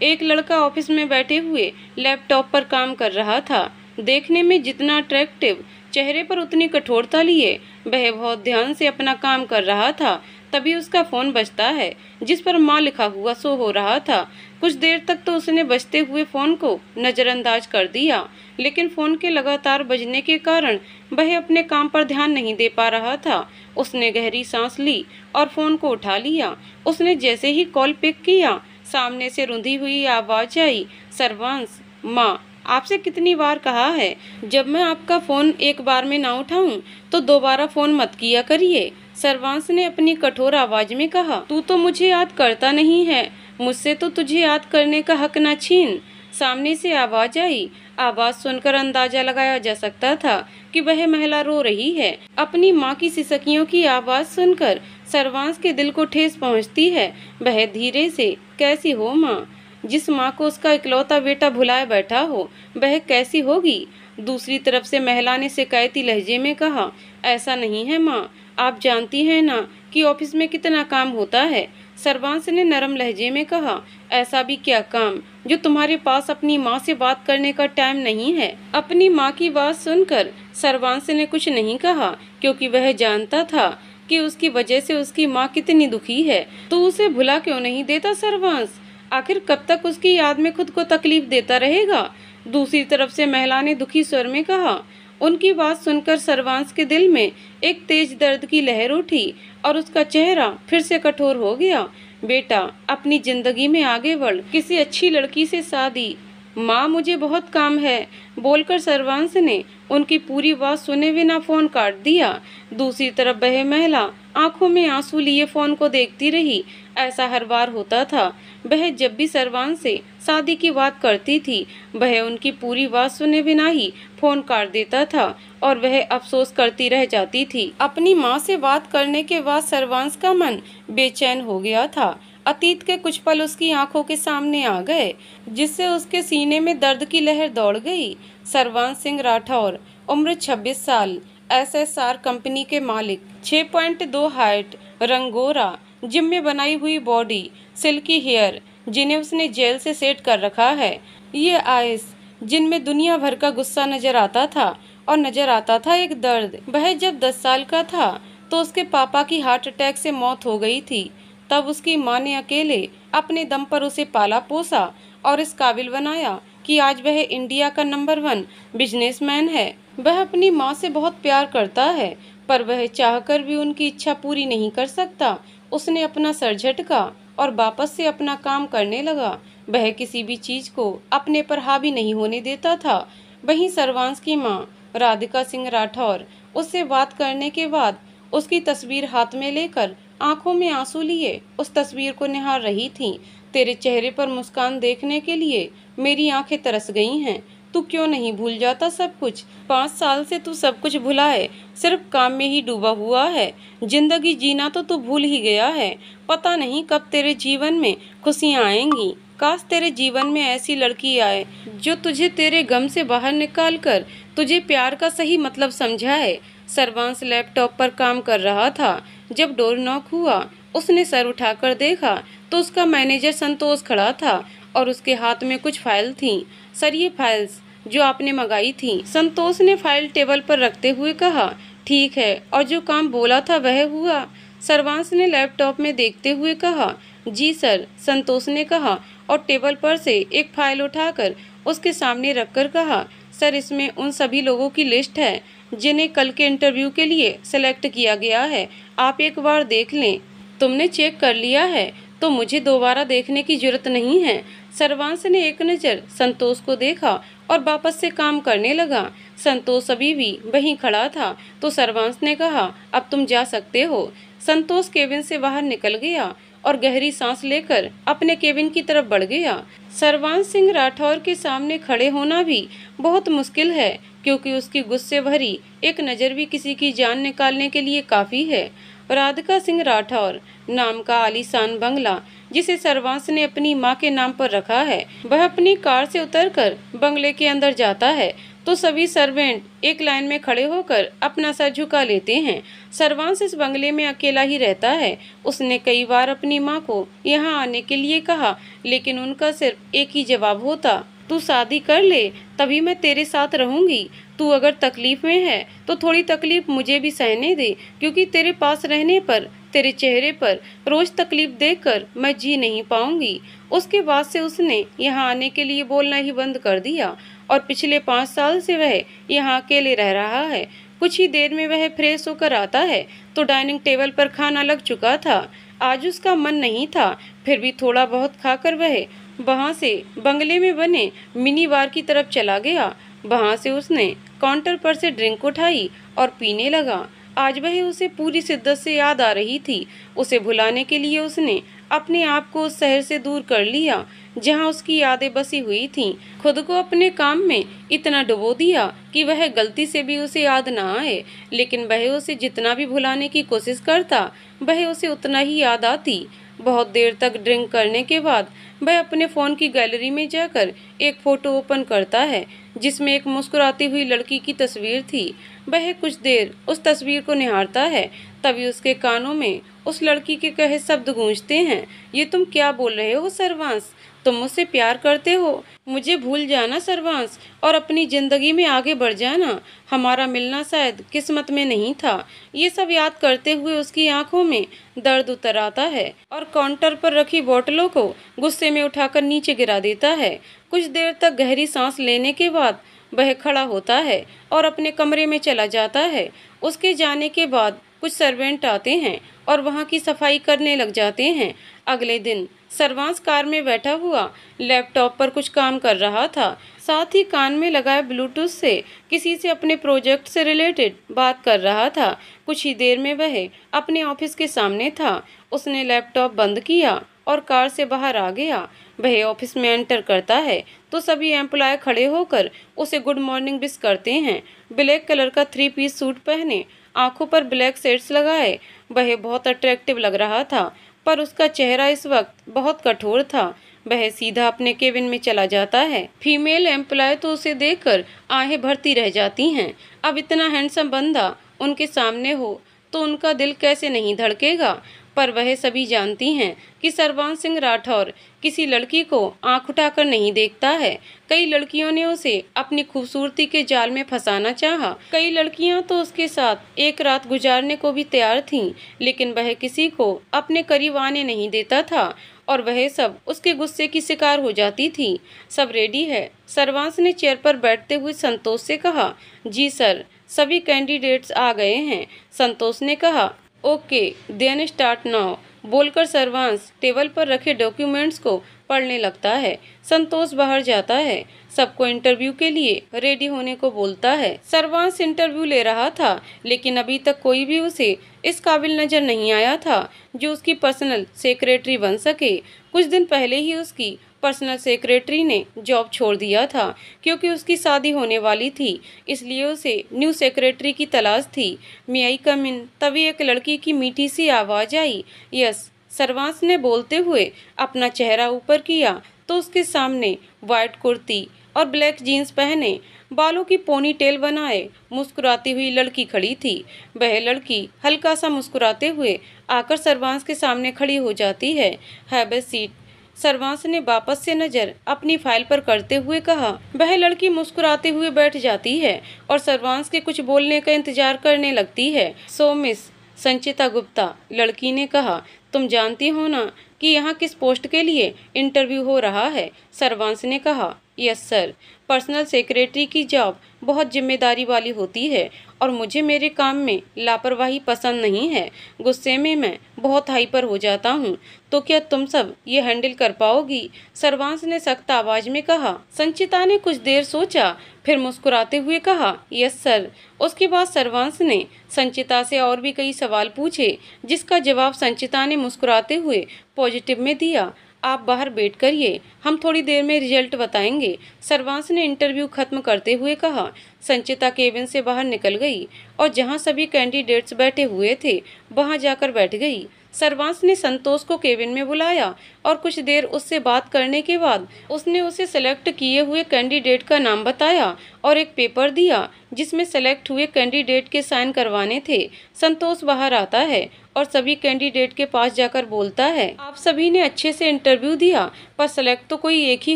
एक लड़का ऑफिस में बैठे हुए लैपटॉप पर काम कर रहा था। देखने में जितना अट्रैक्टिव, चेहरे पर उतनी कठोरता लिए वह बहुत ध्यान से अपना काम कर रहा था। तभी उसका फोन बजता है, जिस पर माँ लिखा हुआ शो हो रहा था। कुछ देर तक तो उसने बजते हुए फोन को नजरअंदाज कर दिया, लेकिन फोन के लगातार बजने के कारण वह अपने काम पर ध्यान नहीं दे पा रहा था। उसने गहरी सांस ली और फोन को उठा लिया। उसने जैसे ही कॉल पिक किया, सामने से रुंधी हुई आवाज आई, सर्वांश, माँ, आपसे कितनी बार कहा है, जब मैं आपका फोन एक बार में ना उठाऊं तो दोबारा फोन मत किया करिए। सर्वांश ने अपनी कठोर आवाज में कहा, तू तो मुझे याद करता नहीं है, मुझसे तो तुझे याद करने का हक न छीन। सामने से आवाज आई। आवाज सुनकर अंदाजा लगाया जा सकता था कि वह महिला रो रही है। अपनी माँ की सिसकियों की आवाज सुनकर सर्वांश के दिल को ठेस पहुँचती है। वह धीरे से, कैसी हो माँ? जिस माँ को उसका इकलौता बेटा भुलाए बैठा हो, वह कैसी होगी? दूसरी तरफ से महिला ने शिकायती लहजे में कहा, ऐसा नहीं है माँ, आप जानती हैं ना कि ऑफिस में कितना काम होता है। सर्वांश ने नरम लहजे में कहा, ऐसा भी क्या काम जो तुम्हारे पास अपनी माँ से बात करने का टाइम नहीं है? अपनी माँ की बात सुनकर सर्वांश ने कुछ नहीं कहा, क्योंकि वह जानता था कि उसकी वजह से उसकी माँ कितनी दुखी है। तो उसे भुला क्यों नहीं देता सर्वांश? आखिर कब तक उसकी याद में खुद को तकलीफ देता रहेगा? दूसरी तरफ से महिला ने दुखी स्वर में कहा। उनकी बात सुनकर सर्वांश के दिल में एक तेज दर्द की लहर उठी और उसका चेहरा फिर से कठोर हो गया। बेटा, अपनी जिंदगी में आगे बढ़, किसी अच्छी लड़की से शादी। माँ, मुझे बहुत काम है, बोलकर सर्वांश ने उनकी पूरी बात सुने बिना फोन काट दिया। दूसरी तरफ वह महिला आंखों में आंसू लिए फोन को देखती रही। ऐसा हर बार होता था। वह जब भी सर्वांश से शादी की बात करती थी, वह उनकी पूरी बात सुने बिना ही फोन काट देता था और वह अफसोस करती रह जाती थी। अपनी माँ से बात करने के बाद सर्वांश का मन बेचैन हो गया था। अतीत के कुछ पल उसकी आंखों के सामने आ गए, जिससे उसके सीने में दर्द की लहर दौड़ गई। सर्वांश सिंह राठौर, उम्र 26 साल, SSR कंपनी के मालिक, 6.2 हाइट, रंगोरा, जिम में बनाई हुई बॉडी, सिल्की हेयर जिन्हें उसने जेल से सेट कर रखा है। ये आइस जिनमें दुनिया भर का गुस्सा नजर आता था और नजर आता था एक दर्द। वह जब 10 साल का था तो उसके पापा की हार्ट अटैक से मौत हो गई थी। तब उसकी माँ ने अकेले अपने दम पर उसे पाला पोसा और इस काबिल बनाया कि आज वह इंडिया का नंबर 1 बिजनेसमैन है। वह अपनी माँ से बहुत प्यार करता है, पर वह चाहकर भी उनकी इच्छा पूरी नहीं कर सकता। उसने अपना सर झटका और वापस से अपना काम करने लगा। वह किसी भी चीज को अपने पर हावी नहीं होने देता था। वहीं सर्वांश की माँ राधिका सिंह राठौर उससे बात करने के बाद उसकी तस्वीर हाथ में लेकर आंखों में आंसू लिए उस तस्वीर को निहार रही थी। तेरे चेहरे पर मुस्कान देखने के लिए मेरी आंखें तरस गई हैं। तू क्यों नहीं भूल जाता सब कुछ? 5 साल से तू सब कुछ भुलाए सिर्फ काम में ही डूबा हुआ है। जिंदगी जीना तो तू भूल ही गया है। पता नहीं कब तेरे जीवन में खुशियाँ आएंगी। काश तेरे जीवन में ऐसी लड़की आए जो तुझे तेरे गम से बाहर निकाल कर तुझे प्यार का सही मतलब समझाए। सर्वांश लैपटॉप पर काम कर रहा था। जब डोर नॉक हुआ, उसने सर उठाकर देखा तो उसका मैनेजर संतोष खड़ा था और उसके हाथ में कुछ फाइल थीं। सर, ये फाइल्स जो आपने मंगाई थी। संतोष ने फाइल टेबल पर रखते हुए कहा, ठीक है, और जो काम बोला था वह हुआ? सर्वांश ने लैपटॉप में देखते हुए कहा, जी सर। संतोष ने कहा और टेबल पर से एक फाइल उठाकर उसके सामने रखकर कहा, सर, इसमें उन सभी लोगों की लिस्ट है जिन्हें कल के इंटरव्यू के लिए सेलेक्ट किया गया है। आप एक बार देख लें। तुमने चेक कर लिया है तो मुझे दोबारा देखने की जरूरत नहीं है। सर्वांश ने एक नज़र संतोष को देखा और वापस से काम करने लगा। संतोष अभी भी वहीं खड़ा था तो सर्वांश ने कहा, अब तुम जा सकते हो। संतोष केबिन से बाहर निकल गया और गहरी सांस लेकर अपने केबिन की तरफ बढ़ गया। सर्वांश सिंह राठौर के सामने खड़े होना भी बहुत मुश्किल है, क्योंकि उसकी गुस्से भरी एक नज़र भी किसी की जान निकालने के लिए काफ़ी है। राधिका सिंह राठौर नाम का आलीशान बंगला, जिसे सर्वांश ने अपनी मां के नाम पर रखा है। वह अपनी कार से उतरकर बंगले के अंदर जाता है तो सभी सर्वेंट एक लाइन में खड़े होकर अपना सर झुका लेते हैं। सर्वांश इस बंगले में अकेला ही रहता है। उसने कई बार अपनी माँ को यहाँ आने के लिए कहा, लेकिन उनका सिर्फ एक ही जवाब होता, तू शादी कर ले तभी मैं तेरे साथ रहूंगी। तू अगर तकलीफ में है तो थोड़ी तकलीफ मुझे भी सहने दे, क्योंकि तेरे पास रहने पर, तेरे चेहरे पर रोज तकलीफ देखकर मैं जी नहीं पाऊंगी। उसके बाद से उसने यहाँ आने के लिए बोलना ही बंद कर दिया और पिछले 5 साल से वह यहाँ अकेले रह रहा है। कुछ ही देर में वह फ्रेश होकर आता है तो डाइनिंग टेबल पर खाना लग चुका था। आज उसका मन नहीं था, फिर भी थोड़ा बहुत खाकर वह वहां से बंगले में बने मिनी बार की तरफ चला गया। वहां से उसने काउंटर पर से ड्रिंक उठाई और पीने लगा। आज वह उसे पूरी शिद्दत से याद आ रही थी। उसे भुलाने के लिए उसने अपने आप को उस शहर से दूर कर लिया जहां उसकी यादें बसी हुई थीं। खुद को अपने काम में इतना डुबो दिया कि वह गलती से भी उसे याद ना आए, लेकिन वह उसे जितना भी भुलाने की कोशिश करता वह उसे उतना ही याद आती। बहुत देर तक ड्रिंक करने के बाद वह अपने फ़ोन की गैलरी में जाकर एक फ़ोटो ओपन करता है जिसमें एक मुस्कुराती हुई लड़की की तस्वीर थी। वह कुछ देर उस तस्वीर को निहारता है, तभी उसके कानों में उस लड़की के कहे शब्द गूंजते हैं, ये तुम क्या बोल रहे हो सर्वांश? तुम मुझसे प्यार करते हो? मुझे भूल जाना सर्वांश और अपनी ज़िंदगी में आगे बढ़ जाना। हमारा मिलना शायद किस्मत में नहीं था। ये सब याद करते हुए उसकी आंखों में दर्द उतर आता है और काउंटर पर रखी बोतलों को गुस्से में उठाकर नीचे गिरा देता है। कुछ देर तक गहरी सांस लेने के बाद वह खड़ा होता है और अपने कमरे में चला जाता है। उसके जाने के बाद कुछ सर्वेंट आते हैं और वहाँ की सफाई करने लग जाते हैं। अगले दिन सर्वांश कार में बैठा हुआ लैपटॉप पर कुछ काम कर रहा था, साथ ही कान में लगाए ब्लूटूथ से किसी से अपने प्रोजेक्ट से रिलेटेड बात कर रहा था। कुछ ही देर में वह अपने ऑफिस के सामने था। उसने लैपटॉप बंद किया और कार से बाहर आ गया। वह ऑफिस में एंटर करता है तो सभी एम्प्लॉय खड़े होकर उसे गुड मॉर्निंग विश करते हैं। ब्लैक कलर का 3 पीस सूट पहने, आंखों पर ब्लैक शेड्स लगाए वह बहुत अट्रैक्टिव लग रहा था, पर उसका चेहरा इस वक्त बहुत कठोर था। वह सीधा अपने केबिन में चला जाता है। फीमेल एम्प्लॉय तो उसे देखकर आहें भरती रह जाती हैं। अब इतना हैंडसम बंदा उनके सामने हो तो उनका दिल कैसे नहीं धड़केगा। पर वह सभी जानती हैं कि सर्वांश सिंह राठौर किसी लड़की को आंख उठाकर नहीं देखता है। कई लड़कियों ने उसे अपनी खूबसूरती के जाल में फंसाना चाहा। कई लड़कियां तो उसके साथ एक रात गुजारने को भी तैयार थीं, लेकिन वह किसी को अपने करीब आने नहीं देता था और वह सब उसके गुस्से की शिकार हो जाती थी। सब रेडी है? सर्वांश ने चेयर पर बैठते हुए संतोष से कहा। जी सर, सभी कैंडिडेट्स आ गए हैं, संतोष ने कहा। ओके देन स्टार्ट नाउ, बोलकर सर्वांश टेबल पर रखे डॉक्यूमेंट्स को पढ़ने लगता है। संतोष बाहर जाता है, सबको इंटरव्यू के लिए रेडी होने को बोलता है। सर्वांश इंटरव्यू ले रहा था, लेकिन अभी तक कोई भी उसे इस काबिल नजर नहीं आया था जो उसकी पर्सनल सेक्रेटरी बन सके। कुछ दिन पहले ही उसकी पर्सनल सेक्रेटरी ने जॉब छोड़ दिया था क्योंकि उसकी शादी होने वाली थी, इसलिए उसे न्यू सेक्रेटरी की तलाश थी। मे आई कम इन? तभी एक लड़की की मीठी सी आवाज़ आई। यस, सर्वांश ने बोलते हुए अपना चेहरा ऊपर किया तो उसके सामने वाइट कुर्ती और ब्लैक जीन्स पहने, बालों की पोनी टेल बनाए मुस्कुराती हुई लड़की खड़ी थी। वह लड़की हल्का सा मुस्कुराते हुए आकर सर्वांश के सामने खड़ी हो जाती है। हैव ए सीट, सर्वांश ने वापस से नजर अपनी फाइल पर करते हुए कहा। वह लड़की मुस्कुराते हुए बैठ जाती है और सर्वांश के कुछ बोलने का इंतजार करने लगती है। सो मिस संचिता गुप्ता, लड़की ने कहा, तुम जानती हो ना कि यहाँ किस पोस्ट के लिए इंटरव्यू हो रहा है? सर्वांश ने कहा। यस सर, पर्सनल सेक्रेटरी की जॉब बहुत जिम्मेदारी वाली होती है और मुझे मेरे काम में लापरवाही पसंद नहीं है। गुस्से में मैं बहुत हाइपर हो जाता हूँ, तो क्या तुम सब ये हैंडल कर पाओगी? सर्वांश ने सख्त आवाज में कहा। संचिता ने कुछ देर सोचा, फिर मुस्कुराते हुए कहा, यस सर। उसके बाद सर्वांश ने संचिता से और भी कई सवाल पूछे, जिसका जवाब संचिता ने मुस्कुराते हुए पॉजिटिव में दिया। आप बाहर वेट करिए, हम थोड़ी देर में रिजल्ट बताएंगे, सर्वांश ने इंटरव्यू खत्म करते हुए कहा। संचिता केबिन से बाहर निकल गई और जहां सभी कैंडिडेट्स बैठे हुए थे वहां जाकर बैठ गई। सर्वांश ने संतोष को केबिन में बुलाया और कुछ देर उससे बात करने के बाद उसने उसे सेलेक्ट किए हुए कैंडिडेट का नाम बताया और एक पेपर दिया जिसमें सेलेक्ट हुए कैंडिडेट के साइन करवाने थे। संतोष बाहर आता है और सभी कैंडिडेट के पास जाकर बोलता है, आप सभी ने अच्छे से इंटरव्यू दिया पर सेलेक्ट तो कोई एक ही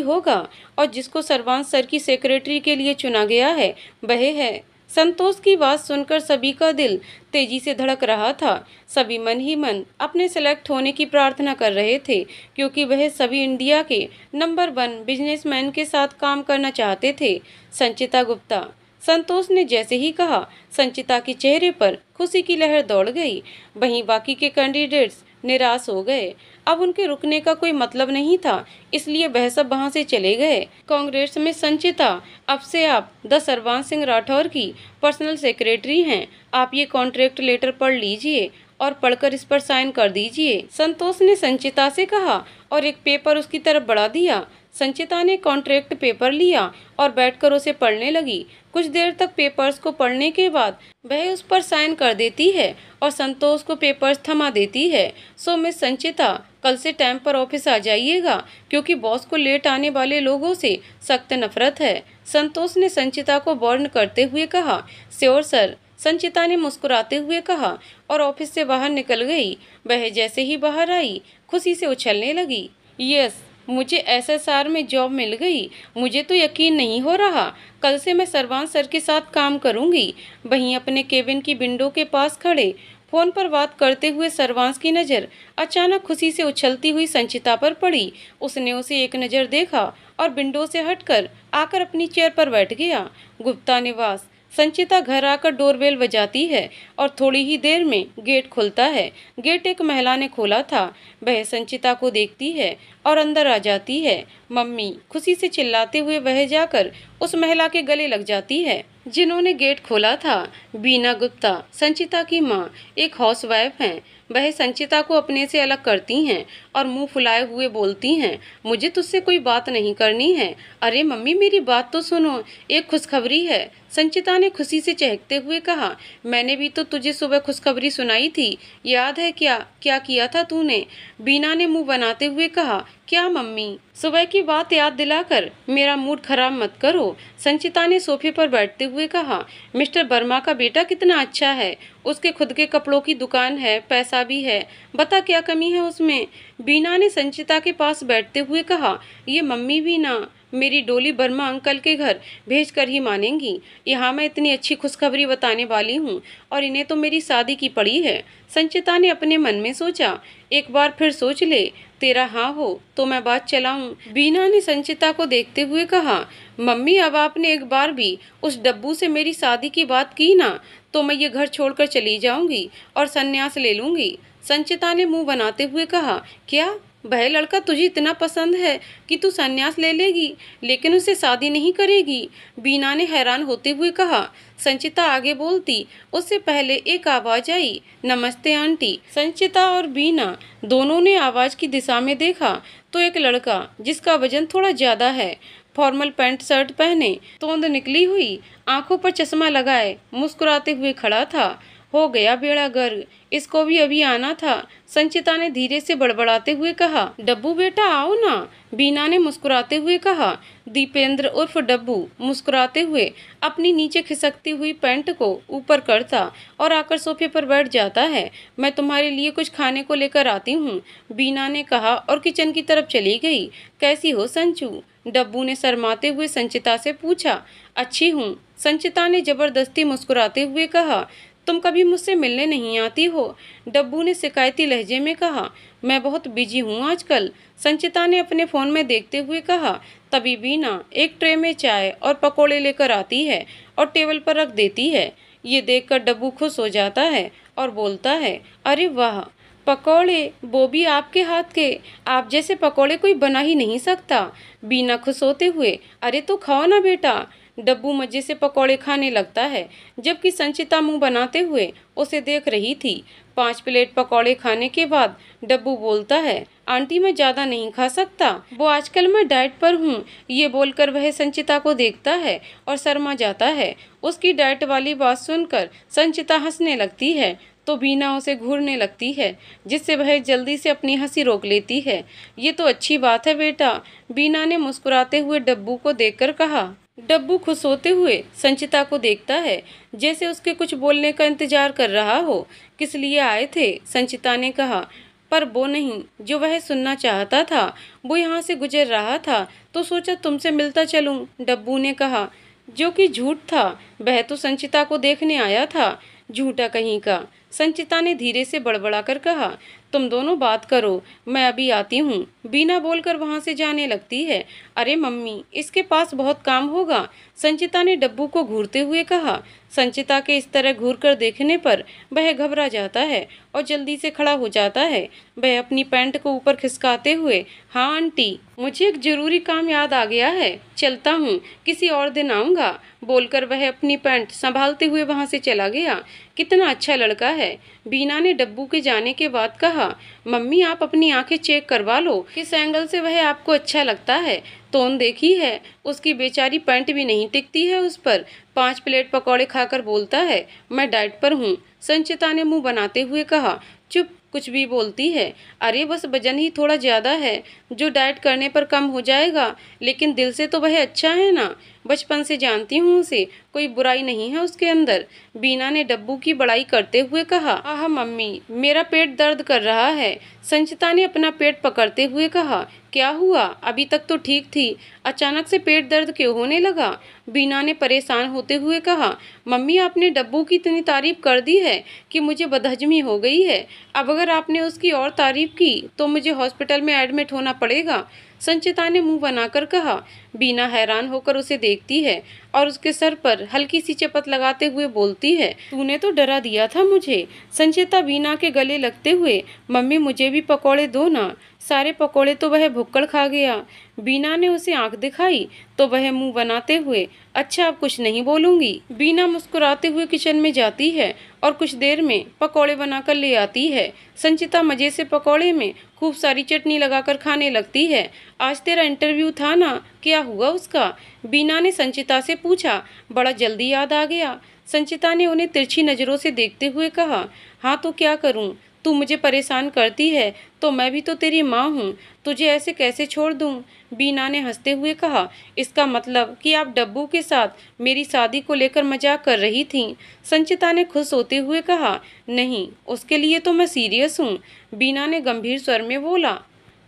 होगा और जिसको सर्वांश सर की सेक्रेटरी के लिए चुना गया है वह है। संतोष की बात सुनकर सभी का दिल तेजी से धड़क रहा था। सभी मन ही मन अपने सेलेक्ट होने की प्रार्थना कर रहे थे क्योंकि वह सभी इंडिया के नंबर 1 बिजनेसमैन के साथ काम करना चाहते थे। संचिता गुप्ता। संतोष ने जैसे ही कहा, संचिता के चेहरे पर खुशी की लहर दौड़ गई। वहीं बाकी के कैंडिडेट्स निराश हो गए। अब उनके रुकने का कोई मतलब नहीं था, इसलिए वह सब वहां से चले गए। कांग्रेस में संचिता, अब से आप द सर्वांश सिंह राठौर की पर्सनल सेक्रेटरी हैं। आप ये कॉन्ट्रैक्ट लेटर पढ़ लीजिए और पढ़कर इस पर साइन कर दीजिए। संतोष ने संचिता से कहा और एक पेपर उसकी तरफ बढ़ा दिया। संचिता ने कॉन्ट्रैक्ट पेपर लिया और बैठकर उसे पढ़ने लगी। कुछ देर तक पेपर्स को पढ़ने के बाद वह उस पर साइन कर देती है और संतोष को पेपर्स थमा देती है। सो मिस संचिता, कल से टाइम पर ऑफिस आ जाइएगा क्योंकि बॉस को लेट आने वाले लोगों से सख्त नफरत है। संतोष ने संचिता को वार्न करते हुए कहा, श्योर सर। संचिता ने मुस्कुराते हुए कहा और ऑफिस से बाहर निकल गई। वह जैसे ही बाहर आई खुशी से उछलने लगी। यस, मुझे एसएसआर में जॉब मिल गई। मुझे तो यकीन नहीं हो रहा। कल से मैं सर्वांश सर के साथ काम करूंगी। वहीं अपने केबिन की विंडो के पास खड़े फोन पर बात करते हुए सर्वांश की नज़र अचानक खुशी से उछलती हुई संचिता पर पड़ी। उसने उसे एक नज़र देखा और विंडो से हटकर आकर अपनी चेयर पर बैठ गया। गुप्ता निवास। संचिता घर आकर डोरबेल बजाती है और थोड़ी ही देर में गेट खुलता है। गेट एक महिला ने खोला था। वह संचिता को देखती है और अंदर आ जाती है। मम्मी, खुशी से चिल्लाते हुए वह जाकर उस महिला के गले लग जाती है जिन्होंने गेट खोला था। बीना गुप्ता, संचिता की माँ, एक हाउसवाइफ हैं। वह संचिता को अपने से अलग करती हैं और मुंह फुलाए हुए बोलती हैं, मुझे तुझसे कोई बात नहीं करनी है। अरे मम्मी, मेरी बात तो सुनो, एक खुशखबरी है। संचिता ने खुशी से चहकते हुए कहा, मैंने भी तो तुझे सुबह खुशखबरी सुनाई थी, याद है क्या? क्या किया था तूने? बीना ने मुंह बनाते हुए कहा, क्या मम्मी? सुबह की बात याद दिलाकर मेरा मूड खराब मत करो। संचिता ने सोफे पर बैठते हुए कहा, मिस्टर वर्मा का बेटा कितना अच्छा है। उसके खुद के कपड़ों की दुकान है, पैसा भी है। बता क्या कमी है उसमें? बीना ने संचिता के पास बैठते हुए कहा, ये मम्मी भी ना, मेरी डोली वर्मा अंकल के घर भेज कर ही मानेंगी। यहाँ मैं इतनी अच्छी खुशखबरी बताने वाली हूँ और इन्हें तो मेरी शादी की पड़ी है। संचिता ने अपने मन में सोचा, एक बार फिर सोच ले, तेरा हाँ हो तो मैं बात चलाऊं। बीना ने संचिता को देखते हुए कहा, मम्मी, अब आपने एक बार भी उस डब्बू से मेरी शादी की बात की ना तो मैं ये घर छोड़कर चली जाऊंगी और संन्यास ले लूंगी। संचिता ने मुंह बनाते हुए कहा, क्या वह लड़का तुझे इतना पसंद है कि तू संन्यास ले लेगी लेकिन उससे शादी नहीं करेगी? बीना ने हैरान होते हुए कहा। संचिता आगे बोलती उससे पहले एक आवाज आई, नमस्ते आंटी। संचिता और बीना दोनों ने आवाज की दिशा में देखा तो एक लड़का जिसका वजन थोड़ा ज्यादा है, फॉर्मल पैंट शर्ट पहने, तोंद निकली हुई, आंखों पर चश्मा लगाए, मुस्कुराते हुए खड़ा था। हो गया बेड़ा गर्क, इसको भी अभी आना था। संचिता ने धीरे से बड़बड़ाते हुए कहा, डब्बू बेटा आओ ना। बीना ने मुस्कुराते हुए कहा। दीपेंद्र उर्फ डब्बू मुस्कुराते हुए अपनी नीचे खिसकती हुई पैंट को ऊपर करता और आकर सोफे पर बैठ जाता है। मैं तुम्हारे लिए कुछ खाने को लेकर आती हूँ, बीना ने कहा और किचन की तरफ चली गई। कैसी हो संचू? डब्बू ने शर्माते हुए संचिता से पूछा। अच्छी हूँ, संचिता ने जबरदस्ती मुस्कुराते हुए कहा। तुम कभी मुझसे मिलने नहीं आती हो, डब्बू ने शिकायती लहजे में कहा। मैं बहुत बिजी हूँ आजकल, संचिता ने अपने फ़ोन में देखते हुए कहा। तभी बीना एक ट्रे में चाय और पकोड़े लेकर आती है और टेबल पर रख देती है। ये देखकर डब्बू खुश हो जाता है और बोलता है, अरे वाह, पकोड़े, वो भी आपके हाथ के, आप जैसे पकोड़े कोई बना ही नहीं सकता। बीना खुश होते हुए, अरे तो खाओ ना बेटा। डब्बू मजे से पकोड़े खाने लगता है जबकि संचिता मुंह बनाते हुए उसे देख रही थी। 5 प्लेट पकोड़े खाने के बाद डब्बू बोलता है, आंटी मैं ज़्यादा नहीं खा सकता, वो आजकल मैं डाइट पर हूँ। ये बोलकर वह संचिता को देखता है और शर्मा जाता है। उसकी डाइट वाली बात सुनकर संचिता हंसने लगती है तो बीना उसे घूरने लगती है, जिससे वह जल्दी से अपनी हंसी रोक लेती है। ये तो अच्छी बात है बेटा, बीना ने मुस्कुराते हुए डब्बू को देखकर कहा। डब्बू खुश होते हुए संचिता को देखता है, जैसे उसके कुछ बोलने का इंतजार कर रहा हो। किस लिए आए थे? संचिता ने कहा। पर वो नहीं जो वह सुनना चाहता था। वो यहाँ से गुजर रहा था तो सोचा तुमसे मिलता चलूं, डब्बू ने कहा, जो कि झूठ था। वह तो संचिता को देखने आया था। झूठा कहीं का, संचिता ने धीरे से बड़बड़ाकर कहा। तुम दोनों बात करो, मैं अभी आती हूँ। बीना बोलकर वहाँ से जाने लगती है। अरे मम्मी, इसके पास बहुत काम होगा, संचिता ने डब्बू को घूरते हुए कहा। संचिता के इस तरह घूर कर देखने पर वह घबरा जाता है और जल्दी से खड़ा हो जाता है। वह अपनी पैंट को ऊपर खिसकाते हुए, हाँ आंटी, मुझे एक जरूरी काम याद आ गया है, चलता हूँ, किसी और दिन आऊँगा, बोलकर वह अपनी पैंट संभालते हुए वहाँ से चला गया। कितना अच्छा लड़का है, बीना ने डब्बू के जाने के बाद कहा। मम्मी, आप अपनी आंखें चेक करवा लो, किस एंगल से वह आपको अच्छा लगता है। तोन देखी है, उसकी बेचारी पैंट भी नहीं टिकती है उस पर। 5 प्लेट पकौड़े खाकर बोलता है, मैं डाइट पर हूँ, संचिता ने मुंह बनाते हुए कहा। चुप, कुछ भी बोलती है। अरे बस वजन ही थोड़ा ज्यादा है, जो डाइट करने पर कम हो जाएगा, लेकिन दिल से तो वह अच्छा है ना, बचपन से जानती हूँ उसे, कोई बुराई नहीं है उसके अंदर, बीना ने डब्बू की बड़ाई करते हुए कहा। आह मम्मी, मेरा पेट दर्द कर रहा है, संचिता ने अपना पेट पकड़ते हुए कहा। क्या हुआ? अभी तक तो ठीक थी, अचानक से पेट दर्द क्यों होने लगा? बीना ने परेशान होते हुए कहा। मम्मी, आपने डब्बू की इतनी तारीफ कर दी है कि मुझे बदहजमी हो गई है। अब अगर आपने उसकी और तारीफ की तो मुझे हॉस्पिटल में एडमिट होना पड़ेगा, संचिता ने मुंह बनाकर कहा। बीना हैरान होकर उसे देखती है और उसके सर पर हल्की सी चपत लगाते हुए बोलती है, तूने तो डरा दिया था मुझे। संचिता बीना के गले लगते हुए, मम्मी मुझे भी पकौड़े दो ना, सारे पकौड़े तो वह भुक्कड़ खा गया। बीना ने उसे आंख दिखाई तो वह मुंह बनाते हुए, अच्छा अब कुछ नहीं बोलूंगी। बीना मुस्कुराते हुए किचन में जाती है और कुछ देर में पकौड़े बनाकर ले आती है। संचिता मजे से पकौड़े में खूब सारी चटनी लगाकर खाने लगती है। आज तेरा इंटरव्यू था ना, क्या हुआ उसका? बीना ने संचिता से पूछा। बड़ा जल्दी याद आ गया, संचिता ने उन्हें तिरछी नजरों से देखते हुए कहा। हाँ तो क्या करूं, तू मुझे परेशान करती है तो मैं भी तो तेरी माँ हूँ, तुझे ऐसे कैसे छोड़ दूँ? बीना ने हंसते हुए कहा। इसका मतलब कि आप डब्बू के साथ मेरी शादी को लेकर मजाक कर रही थीं, संचिता ने खुश होते हुए कहा। नहीं, उसके लिए तो मैं सीरियस हूँ, बीना ने गंभीर स्वर में बोला।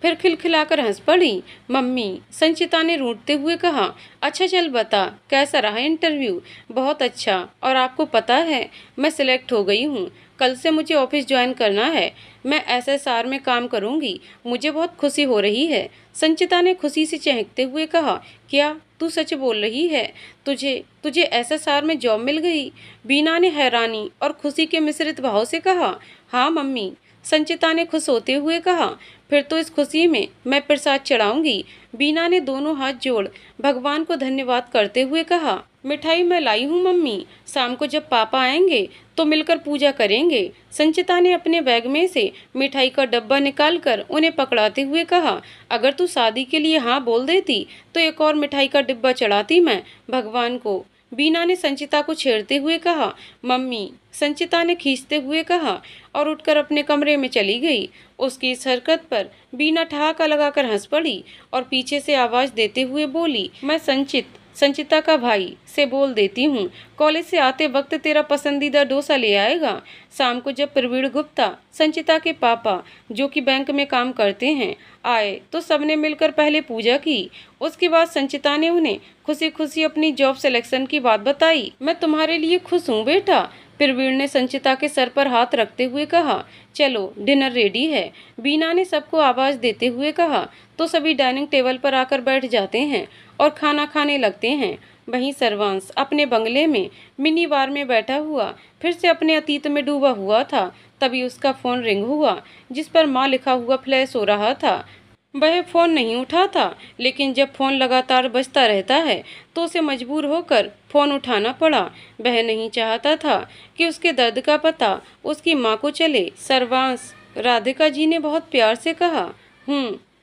फिर खिलखिलाकर हंस पड़ी। मम्मी, संचिता ने रूठते हुए कहा। अच्छा चल बता, कैसा रहा इंटरव्यू? बहुत अच्छा, और आपको पता है मैं सिलेक्ट हो गई हूँ, कल से मुझे ऑफिस ज्वाइन करना है, मैं एसएसआर में काम करूँगी, मुझे बहुत खुशी हो रही है, संचिता ने खुशी से चहकते हुए कहा। क्या तू सच बोल रही है? तुझे तुझे एसएसआर में जॉब मिल गई? बीना ने हैरानी और खुशी के मिश्रित भाव से कहा। हाँ मम्मी, संचिता ने खुश होते हुए कहा। फिर तो इस खुशी में मैं प्रसाद चढ़ाऊंगी, बीना ने दोनों हाथ जोड़ भगवान को धन्यवाद करते हुए कहा। मिठाई मैं लाई हूँ मम्मी, शाम को जब पापा आएंगे तो मिलकर पूजा करेंगे, संचिता ने अपने बैग में से मिठाई का डब्बा निकालकर उन्हें पकड़ाते हुए कहा। अगर तू शादी के लिए हाँ बोल देती तो एक और मिठाई का डिब्बा चढ़ाती मैं भगवान को, बीना ने संचिता को छेड़ते हुए कहा। मम्मी, संचिता ने खींचते हुए कहा और उठकर अपने कमरे में चली गई। उसकी इस हरकत पर बीना ठहाका लगाकर हंस पड़ी और पीछे से आवाज देते हुए बोली। मैं संचिता का भाई से बोल देती हूँ, कॉलेज से आते वक्त तेरा पसंदीदा डोसा ले आएगा। शाम को जब प्रवीण गुप्ता, संचिता के पापा जो कि बैंक में काम करते हैं, आए तो सबने मिलकर पहले पूजा की। उसके बाद संचिता ने उन्हें खुशी खुशी अपनी जॉब सिलेक्शन की बात बताई। मैं तुम्हारे लिए खुश हूँ बेटा, प्रवीण ने संचिता के सर पर हाथ रखते हुए कहा। चलो डिनर रेडी है, बीना ने सबको आवाज देते हुए कहा। तो सभी डाइनिंग टेबल पर आकर बैठ जाते हैं और खाना खाने लगते हैं। वहीं सर्वांश अपने बंगले में मिनी बार में बैठा हुआ फिर से अपने अतीत में डूबा हुआ था। तभी उसका फोन रिंग हुआ, जिस पर माँ लिखा हुआ फ्लैश हो रहा था। वह फोन नहीं उठाता, लेकिन जब फोन लगातार बजता रहता है तो उसे मजबूर होकर फोन उठाना पड़ा। वह नहीं चाहता था कि उसके दर्द का पता उसकी माँ को चले। सर्वांश, राधिका जी ने बहुत प्यार से कहा।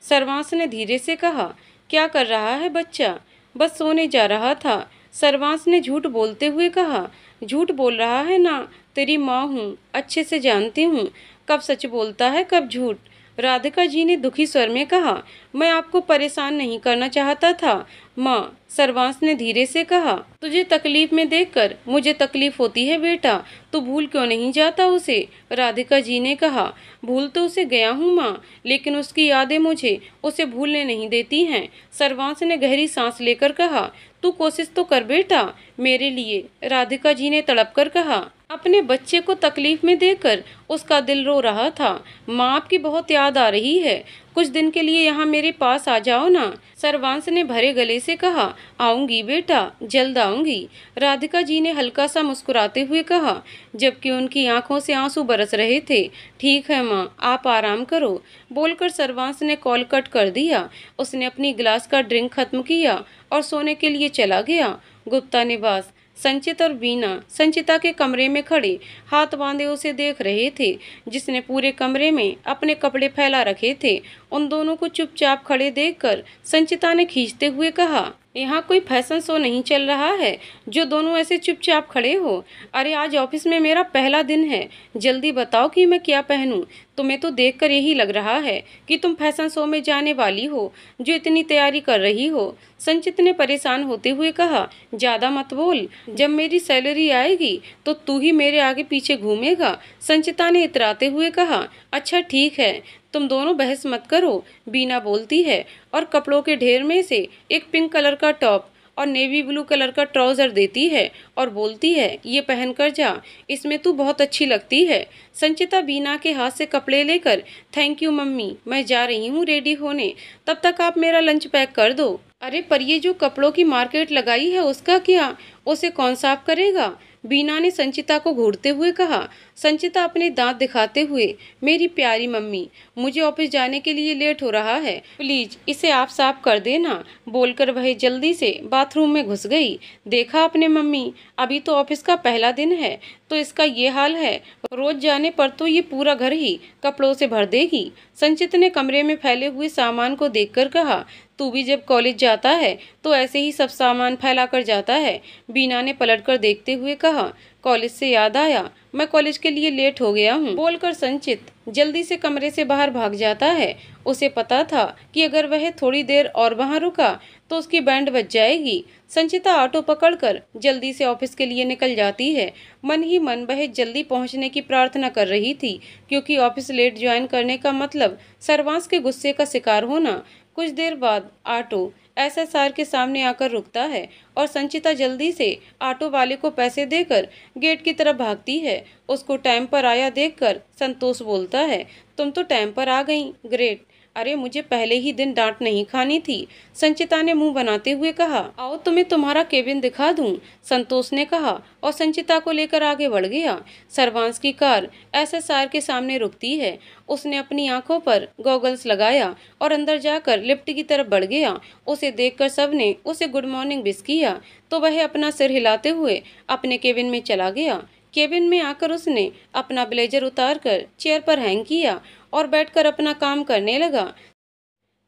सर्वांश ने धीरे से कहा। क्या कर रहा है बच्चा? बस सोने जा रहा था, सर्वांश ने झूठ बोलते हुए कहा। झूठ बोल रहा है ना, तेरी माँ हूँ, अच्छे से जानती हूँ कब सच बोलता है कब झूठ। राधिका जी ने दुखी स्वर में कहा, मैं आपको परेशान नहीं करना चाहता था माँ। सर्वांश ने धीरे से कहा, तुझे तकलीफ में देखकर मुझे तकलीफ होती है बेटा, तू भूल क्यों नहीं जाता उसे। राधिका जी ने कहा, भूल तो उसे गया हूँ माँ, लेकिन उसकी यादें मुझे उसे भूलने नहीं देती हैं। सर्वांश ने गहरी सांस लेकर कहा, तू कोशिश तो कर बेटा मेरे लिए। राधिका जी ने तड़प कर कहा, अपने बच्चे को तकलीफ में देखकर उसका दिल रो रहा था। माँ आपकी बहुत याद आ रही है, कुछ दिन के लिए यहाँ मेरे पास आ जाओ ना। सर्वांश ने भरे गले से कहा, आऊंगी बेटा, जल्द आऊंगी। राधिका जी ने हल्का सा मुस्कुराते हुए कहा, जबकि उनकी आंखों से आंसू बरस रहे थे। ठीक है माँ, आप आराम करो। बोलकर सर्वांश ने कॉल कट कर दिया। उसने अपनी गिलास का ड्रिंक खत्म किया और सोने के लिए चला गया। गुप्ता निवास। संचित और बीना संचिता के कमरे में खड़े हाथ बांधे उसे देख रहे थे, जिसने पूरे कमरे में अपने कपड़े फैला रखे थे। उन दोनों को चुपचाप खड़े देखकर संचिता ने खींचते हुए कहा, यहाँ कोई फैशन शो नहीं चल रहा है जो दोनों ऐसे चुपचाप खड़े हो। अरे आज ऑफिस में मेरा पहला दिन है, जल्दी बताओ कि मैं क्या पहनूं। तुम्हें तो देखकर यही लग रहा है कि तुम फैशन शो में जाने वाली हो, जो इतनी तैयारी कर रही हो। संचित ने परेशान होते हुए कहा, ज्यादा मत बोल, जब मेरी सैलरी आएगी तो तू ही मेरे आगे पीछे घूमेगा। संचिता ने इतराते हुए कहा, अच्छा ठीक है, तुम दोनों बहस मत करो। बीना बोलती है और कपड़ों के ढेर में से एक पिंक कलर का टॉप और नेवी ब्लू कलर का ट्राउजर देती है और बोलती है, ये पहन कर जा, इसमें तू बहुत अच्छी लगती है। संचिता बीना के हाथ से कपड़े लेकर, थैंक यू मम्मी, मैं जा रही हूँ रेडी होने, तब तक आप मेरा लंच पैक कर दो। अरे पर ये जो कपड़ों की मार्केट लगाई है उसका क्या, उसे कौन साफ करेगा। बीना ने संचिता को घूरते हुए कहा। संचिता अपने दांत दिखाते हुए, मेरी प्यारी मम्मी, मुझे ऑफिस जाने के लिए लेट हो रहा है, प्लीज इसे आप साफ कर देना। बोलकर वह जल्दी से बाथरूम में घुस गई। देखा आपने मम्मी, अभी तो ऑफिस का पहला दिन है तो इसका ये हाल है, रोज जाने पर तो ये पूरा घर ही कपड़ों से भर देगी। संचित ने कमरे में फैले हुए सामान को देखकर कहा, तू भी जब कॉलेज जाता है तो ऐसे ही सब सामान फैला कर जाता है। बीना ने पलटकर देखते हुए कहा, कॉलेज से याद आया, मैं कॉलेज के लिए लेट हो गया हूँ। बोलकर संचित जल्दी से कमरे से बाहर भाग जाता है। उसे पता था कि अगर वह थोड़ी देर और वहां रुका तो उसकी बैंड बज जाएगी। संचिता ऑटो पकड़कर जल्दी से ऑफिस के लिए निकल जाती है। मन ही मन वह जल्दी पहुंचने की प्रार्थना कर रही थी, क्योंकि ऑफिस लेट ज्वाइन करने का मतलब सर्वांश के गुस्से का शिकार होना। कुछ देर बाद ऑटो एसएसआर के सामने आकर रुकता है और संचिता जल्दी से ऑटो वाले को पैसे देकर गेट की तरफ भागती है। उसको टाइम पर आया देखकर संतोष बोलता है, तुम तो टाइम पर आ गई, ग्रेट। अरे मुझे पहले ही दिन डांट नहीं खानी थी। संचिता ने मुंह बनाते हुए कहा, आओ तुम्हें तुम्हारा केबिन दिखा दूं। संतोष ने कहा और संचिता को लेकर आगे बढ़ गया। सर्वांश की कार एसएसआर के सामने रुकती है। उसने अपनी आंखों पर गॉगल्स लगाया और अंदर जाकर लिफ्ट की तरफ बढ़ गया। उसे देखकर सबने उसे गुड मॉर्निंग विश किया तो वह अपना सिर हिलाते हुए अपने केबिन में चला गया। केबिन में आकर उसने अपना ब्लेजर उतारकर चेयर पर हैंग किया और बैठकर अपना काम करने लगा।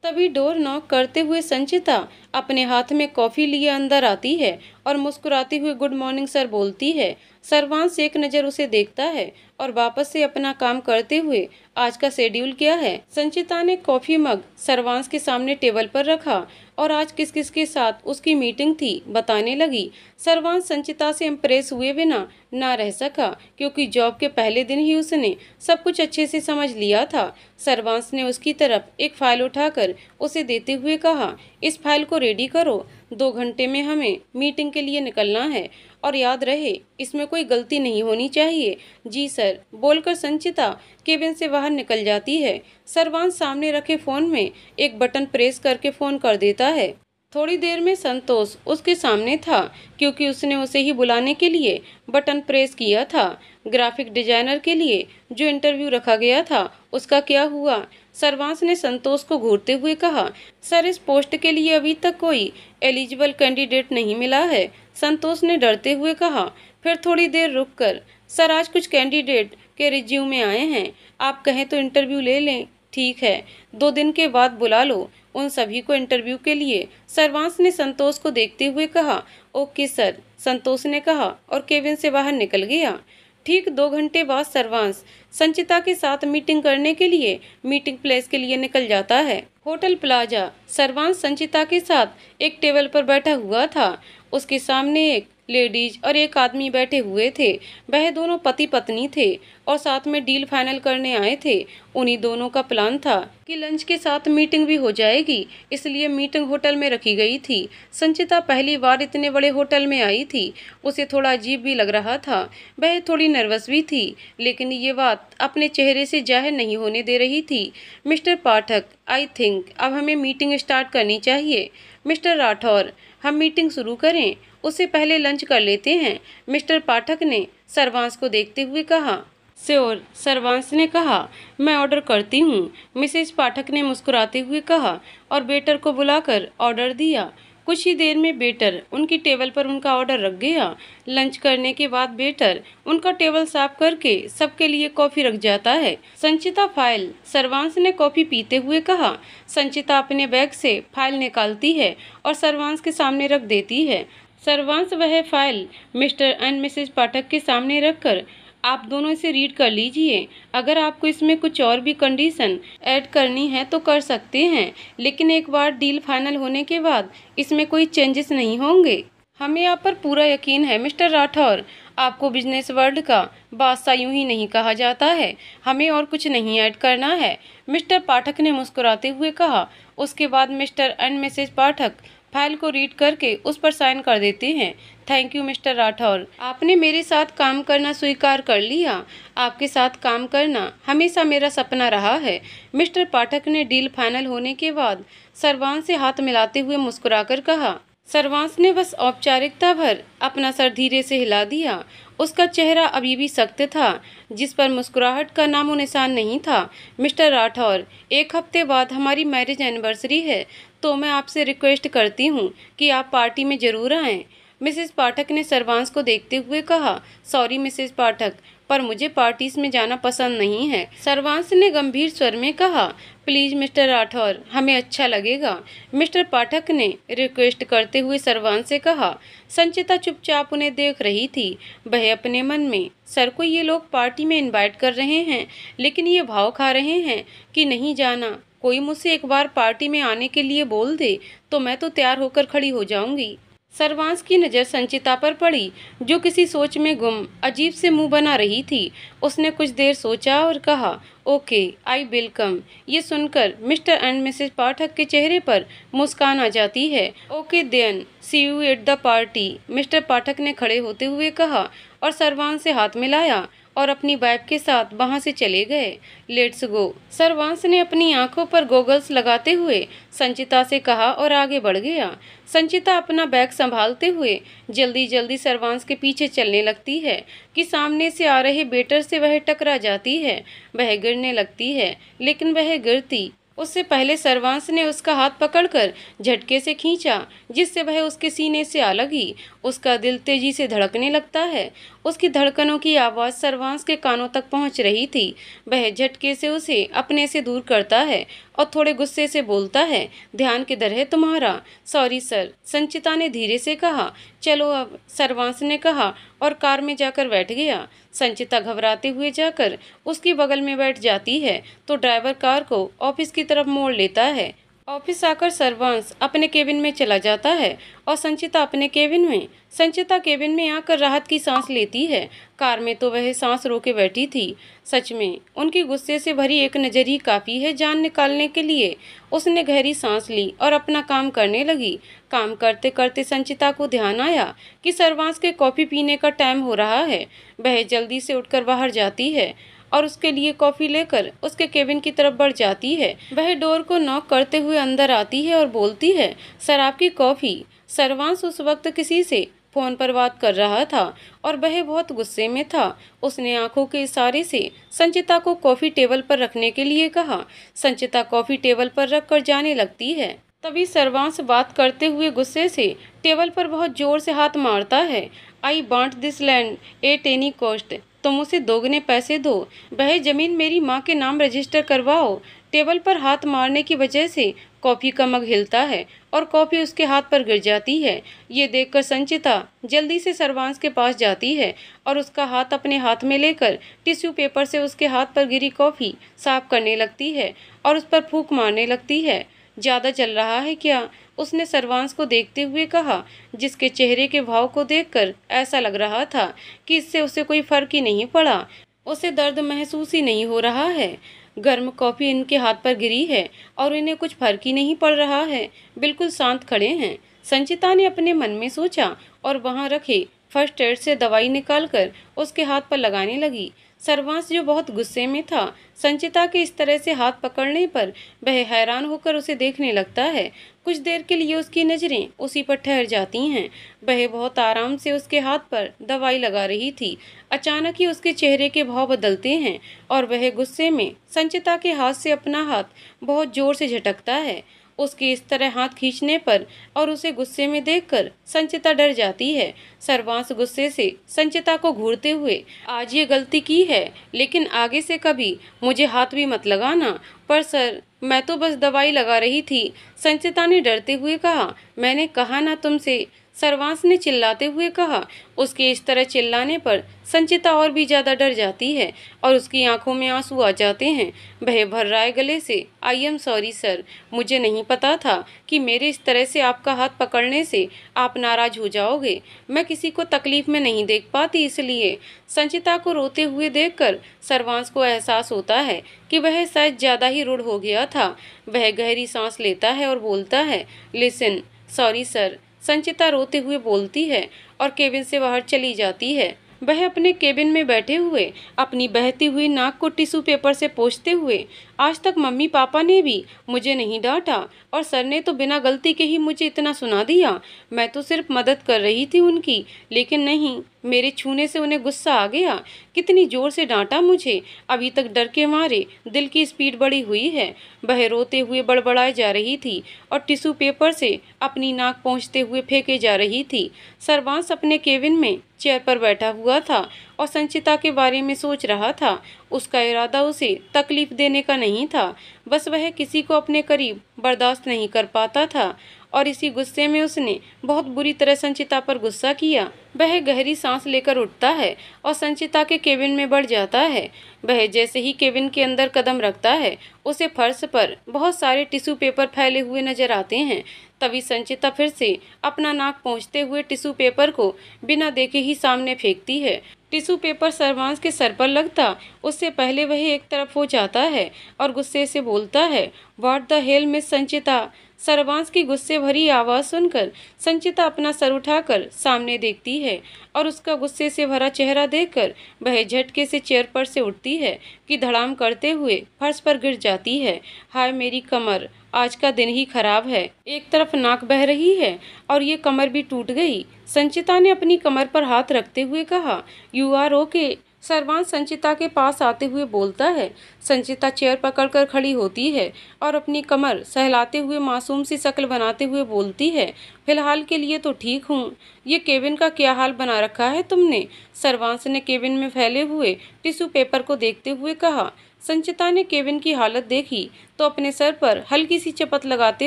तभी डोर नॉक करते हुए संचिता अपने हाथ में कॉफी लिए अंदर आती है और मुस्कुराती हुई गुड मॉर्निंग सर बोलती है। सर्वांश एक नज़र उसे देखता है और वापस से अपना काम करते हुए, आज का शेड्यूल क्या है। संचिता ने कॉफी मग सर्वांश के सामने टेबल पर रखा और आज किस किस के साथ उसकी मीटिंग थी बताने लगी। सर्वांश संचिता से इम्प्रेस हुए बिना ना रह सका, क्योंकि जॉब के पहले दिन ही उसने सब कुछ अच्छे से समझ लिया था। सर्वांश ने उसकी तरफ एक फाइल उठाकर उसे देते हुए कहा, इस फाइल को रेडी करो, 2 घंटे में हमें मीटिंग के लिए निकलना है और याद रहे इसमें कोई गलती नहीं होनी चाहिए। जी सर। बोलकर संचिता केबिन से बाहर निकल जाती है। सर्वांश सामने रखे फोन में एक बटन प्रेस करके फोन कर देता है। थोड़ी देर में संतोष उसके सामने था, क्योंकि उसने उसे ही बुलाने के लिए बटन प्रेस किया था। ग्राफिक डिजाइनर के लिए जो इंटरव्यू रखा गया था उसका क्या हुआ। सर्वांश ने संतोष को घूरते हुए कहा, सर इस पोस्ट के लिए अभी तक कोई एलिजिबल कैंडिडेट नहीं मिला है। संतोष ने डरते हुए कहा। फिर थोड़ी देर रुककर, सर आज कुछ कैंडिडेट के रिज्यूमे आए हैं, आप कहें तो इंटरव्यू ले लें। ठीक है, 2 दिन के बाद बुला लो। उन सभी को इंटरव्यू के लिए सर्वांश ने संतोष को देखते हुए कहा, ओके सर, संतोष ने कहा और केबिन से बाहर निकल गया। ठीक 2 घंटे बाद सर्वांश संचिता के साथ मीटिंग करने के लिए मीटिंग प्लेस के लिए निकल जाता है। Hotel plaza. सर्वांश संचिता के साथ एक टेबल पर बैठा हुआ था। उसके सामने एक लेडीज और एक आदमी बैठे हुए थे। वह दोनों पति पत्नी थे और साथ में डील फाइनल करने आए थे। उन्हीं दोनों का प्लान था कि लंच के साथ मीटिंग भी हो जाएगी, इसलिए मीटिंग होटल में रखी गई थी। संचिता पहली बार इतने बड़े होटल में आई थी। उसे थोड़ा अजीब भी लग रहा था। वह थोड़ी नर्वस भी थी, लेकिन ये बात अपने चेहरे से जाहिर नहीं होने दे रही थी। मिस्टर पाठक, आई थिंक अब हमें मीटिंग स्टार्ट करनी चाहिए। मिस्टर राठौर, हम मीटिंग शुरू करें, उससे पहले लंच कर लेते हैं, मिस्टर पाठक ने सर्वांश को देखते हुए कहा। श्योर, सर्वांश ने कहा, मैं ऑर्डर करती हूँ, मिसेस पाठक ने मुस्कुराते हुए कहा और वेटर को बुलाकर ऑर्डर दिया। कुछ ही देर में वेटर उनकी टेबल पर उनका ऑर्डर रख गया। लंच करने के बाद वेटर उनका टेबल साफ करके सबके लिए कॉफी रख जाता है। संचिता फाइल, सर्वांश ने कॉफी पीते हुए कहा। संचिता अपने बैग से फाइल निकालती है और सर्वांश के सामने रख देती है। सर्वांश वह फाइल मिस्टर एंड मिसेस पाठक के सामने रखकर, आप दोनों इसे रीड कर लीजिए। अगर आपको इसमें कुछ और भी कंडीशन ऐड करनी है तो कर सकते हैं, लेकिन एक बार डील फाइनल होने के बाद इसमें कोई चेंजेस नहीं होंगे। हमें आप पर पूरा यकीन है मिस्टर राठौर, आपको बिजनेस वर्ल्ड का बादशाह यूं ही नहीं कहा जाता है। हमें और कुछ नहीं ऐड करना है, मिस्टर पाठक ने मुस्कुराते हुए कहा। उसके बाद mister and Mrs Pathak file को रीड करके उस पर साइन कर देते हैं। थैंक यू मिस्टर राठौर, आपने मेरे साथ काम करना स्वीकार कर लिया। आपके साथ काम करना हमेशा मेरा सपना रहा है। मिस्टर पाठक ने डील फाइनल होने के बाद सर्वांश से हाथ मिलाते हुए मुस्कुराकर कहा। सर्वांश ने बस औपचारिकता भर अपना सर धीरे से हिला दिया। उसका चेहरा अभी भी सख्त था, जिस पर मुस्कुराहट का नामो निशान नहीं था। मिस्टर राठौर, 1 हफ्ते बाद हमारी मैरिज एनिवर्सरी है, तो मैं आपसे रिक्वेस्ट करती हूँ कि आप पार्टी में जरूर आएं। मिसेस पाठक ने सर्वांश को देखते हुए कहा। सॉरी मिसेस पाठक, पर मुझे पार्टीज में जाना पसंद नहीं है, सर्वांश ने गंभीर स्वर में कहा। प्लीज मिस्टर राठौर, हमें अच्छा लगेगा, मिस्टर पाठक ने रिक्वेस्ट करते हुए सर्वांश से कहा। संचिता चुपचाप उन्हें देख रही थी। वह अपने मन में, सर को ये लोग पार्टी में इनवाइट कर रहे हैं, लेकिन ये भाव खा रहे हैं कि नहीं जाना। कोई मुझसे एक बार पार्टी में आने के लिए बोल दे तो मैं तो तैयार होकर खड़ी हो जाऊंगी। सर्वांश की नज़र संचिता पर पड़ी, जो किसी सोच में गुम अजीब से मुंह बना रही थी। उसने कुछ देर सोचा और कहा, ओके, आई विल कम। ये सुनकर मिस्टर एंड मिसेस पाठक के चेहरे पर मुस्कान आ जाती है। Okay then, see you at the party, mister Pathak ने खड़े होते हुए कहा और सर्वांश से हाथ मिलाया और अपनी वाइफ के साथ वहां से चले गए। लेट्स गो, सर्वांश ने अपनी आंखों पर गोगल्स लगाते हुए संचिता से कहा और आगे बढ़ गया। संचिता अपना बैग संभालते हुए जल्दी जल्दी सर्वांश के पीछे चलने लगती है कि सामने से आ रहे वेटर से वह टकरा जाती है। वह गिरने लगती है, लेकिन वह गिरती उससे पहले सर्वांश ने उसका हाथ पकड़कर झटके से खींचा, जिससे वह उसके सीने से आ लगी। उसका दिल तेजी से धड़कने लगता है। उसकी धड़कनों की आवाज़ सर्वांश के कानों तक पहुंच रही थी। वह झटके से उसे अपने से दूर करता है और थोड़े गुस्से से बोलता है, ध्यान किधर है तुम्हारा? सॉरी सर, संचिता ने धीरे से कहा। चलो अब, सर्वांश ने कहा और कार में जाकर बैठ गया। संचिता घबराते हुए जाकर उसकी बगल में बैठ जाती है तो ड्राइवर कार को ऑफिस की तरफ मोड़ लेता है। ऑफिस आकर सर्वांश अपने केबिन में चला जाता है और संचिता अपने केबिन में। संचिता केबिन में आकर राहत की सांस लेती है। कार में तो वह सांस रोके बैठी थी। सच में उनकी गुस्से से भरी एक नज़र ही काफ़ी है जान निकालने के लिए। उसने गहरी सांस ली और अपना काम करने लगी। काम करते करते संचिता को ध्यान आया कि सर्वांश के कॉफ़ी पीने का टाइम हो रहा है। वह जल्दी से उठकर बाहर जाती है और उसके लिए कॉफ़ी लेकर उसके केबिन की तरफ बढ़ जाती है। वह डोर को नॉक करते हुए अंदर आती है और बोलती है, सर आपकी कॉफ़ी। सर्वांश उस वक्त किसी से फ़ोन पर बात कर रहा था और वह बहुत गुस्से में था। उसने आंखों के इशारे से संचिता को कॉफ़ी टेबल पर रखने के लिए कहा। संचिता कॉफ़ी टेबल पर रखकर जाने लगती है। तभी सर्वांश बात करते हुए गुस्से से टेबल पर बहुत जोर से हाथ मारता है। I want this land at any cost, तुम उसे दोगुने पैसे दो, वह ज़मीन मेरी माँ के नाम रजिस्टर करवाओ। टेबल पर हाथ मारने की वजह से कॉफ़ी का मग हिलता है और कॉफ़ी उसके हाथ पर गिर जाती है। ये देखकर संचिता जल्दी से सर्वांश के पास जाती है और उसका हाथ अपने हाथ में लेकर टिश्यू पेपर से उसके हाथ पर गिरी कॉफ़ी साफ करने लगती है और उस पर फूंक मारने लगती है। ज़्यादा चल रहा है क्या? उसने सर्वांश को देखते हुए कहा, जिसके चेहरे के भाव को देखकर ऐसा लग रहा था कि इससे उसे कोई फर्क ही नहीं पड़ा। उसे दर्द महसूस ही नहीं हो रहा है। गर्म कॉफ़ी इनके हाथ पर गिरी है और इन्हें कुछ फर्क ही नहीं पड़ रहा है, बिल्कुल शांत खड़े हैं। संचिता ने अपने मन में सोचा और वहां रखे फर्स्ट एड से दवाई निकालकर उसके हाथ पर लगाने लगी। सर्वांश जो बहुत गुस्से में था, संचिता के इस तरह से हाथ पकड़ने पर वह हैरान होकर उसे देखने लगता है। कुछ देर के लिए उसकी नज़रें उसी पर ठहर जाती हैं। वह बहुत आराम से उसके हाथ पर दवाई लगा रही थी। अचानक ही उसके चेहरे के भाव बदलते हैं और वह गुस्से में संचिता के हाथ से अपना हाथ बहुत जोर से झटकता है। उसके इस तरह हाथ खींचने पर और उसे गुस्से में देखकर संचिता डर जाती है। सर्वांश गुस्से से संचिता को घूरते हुए, आज ये गलती की है, लेकिन आगे से कभी मुझे हाथ भी मत लगाना। पर सर, मैं तो बस दवाई लगा रही थी, संचिता ने डरते हुए कहा। मैंने कहा ना तुमसे, सर्वांश ने चिल्लाते हुए कहा। उसके इस तरह चिल्लाने पर संचिता और भी ज्यादा डर जाती है और उसकी आंखों में आंसू आ जाते हैं। वह भर्राए गले से, आई एम सॉरी सर, मुझे नहीं पता था कि मेरे इस तरह से आपका हाथ पकड़ने से आप नाराज हो जाओगे। मैं किसी को तकलीफ में नहीं देख पाती, इसलिए। संचिता को रोते हुए देखकर सर्वांश को एहसास होता है कि वह शायद ज्यादा ही रूड हो गया था। वह गहरी सांस लेता है और बोलता है, लिसन, सॉरी सर। संचिता रोते हुए बोलती है और केबिन से बाहर चली जाती है। वह अपने केबिन में बैठे हुए अपनी बहती हुई नाक को टिश्यू पेपर से पोंछते हुए, आज तक मम्मी पापा ने भी मुझे नहीं डांटा और सर ने तो बिना गलती के ही मुझे इतना सुना दिया। मैं तो सिर्फ मदद कर रही थी उनकी, लेकिन नहीं, मेरे छूने से उन्हें गुस्सा आ गया। कितनी जोर से डांटा मुझे, अभी तक डर के मारे दिल की स्पीड बढ़ी हुई है। वह रोते हुए बड़बड़ाए जा रही थी और टिश्यू पेपर से अपनी नाक पोंछते हुए फेंके जा रही थी। सर्वांश अपने केबिन में चेयर पर बैठा हुआ था और संचिता के बारे में सोच रहा था। उसका इरादा उसे तकलीफ देने का नहीं था, बस वह किसी को अपने करीब बर्दाश्त नहीं कर पाता था और इसी गुस्से में उसने बहुत बुरी तरह संचिता पर गुस्सा किया। वह गहरी सांस लेकर उठता है और संचिता के केबिन में बढ़ जाता है। वह जैसे ही केबिन के अंदर कदम रखता है, उसे फर्श पर बहुत सारे टिश्यू पेपर फैले हुए नजर आते हैं। तभी संचिता फिर से अपना नाक पोंछते हुए टिश्यू पेपर को बिना देखे ही सामने फेंकती है। टिश्यू पेपर सर्वांश के सर पर लगता उससे पहले वह एक तरफ हो जाता है और गुस्से से बोलता है, व्हाट द हेल मिस संचिता। सर्वांश की गुस्से भरी आवाज़ सुनकर संचिता अपना सर उठाकर सामने देखती है और उसका गुस्से से भरा चेहरा देखकर वह झटके से चेयर पर से उठती है कि धड़ाम करते हुए फर्श पर गिर जाती है। हाय मेरी कमर, आज का दिन ही खराब है। एक तरफ नाक बह रही है और ये कमर भी टूट गई। संचिता ने अपनी कमर पर हाथ रखते हुए कहा, यू आर ओके। सर्वांश संचिता के पास आते हुए बोलता है। संचिता चेयर पकड़कर खड़ी होती है और अपनी कमर सहलाते हुए मासूम सी शक्ल बनाते हुए बोलती है, फिलहाल के लिए तो ठीक हूँ। ये केबिन का क्या हाल बना रखा है तुमने? सर्वांश ने केबिन में फैले हुए टिश्यू पेपर को देखते हुए कहा। संचिता ने केबिन की हालत देखी तो अपने सर पर हल्की सी चपत लगाते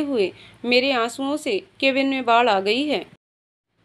हुए, मेरे आंसुओं से केबिन में बाढ़ आ गई है।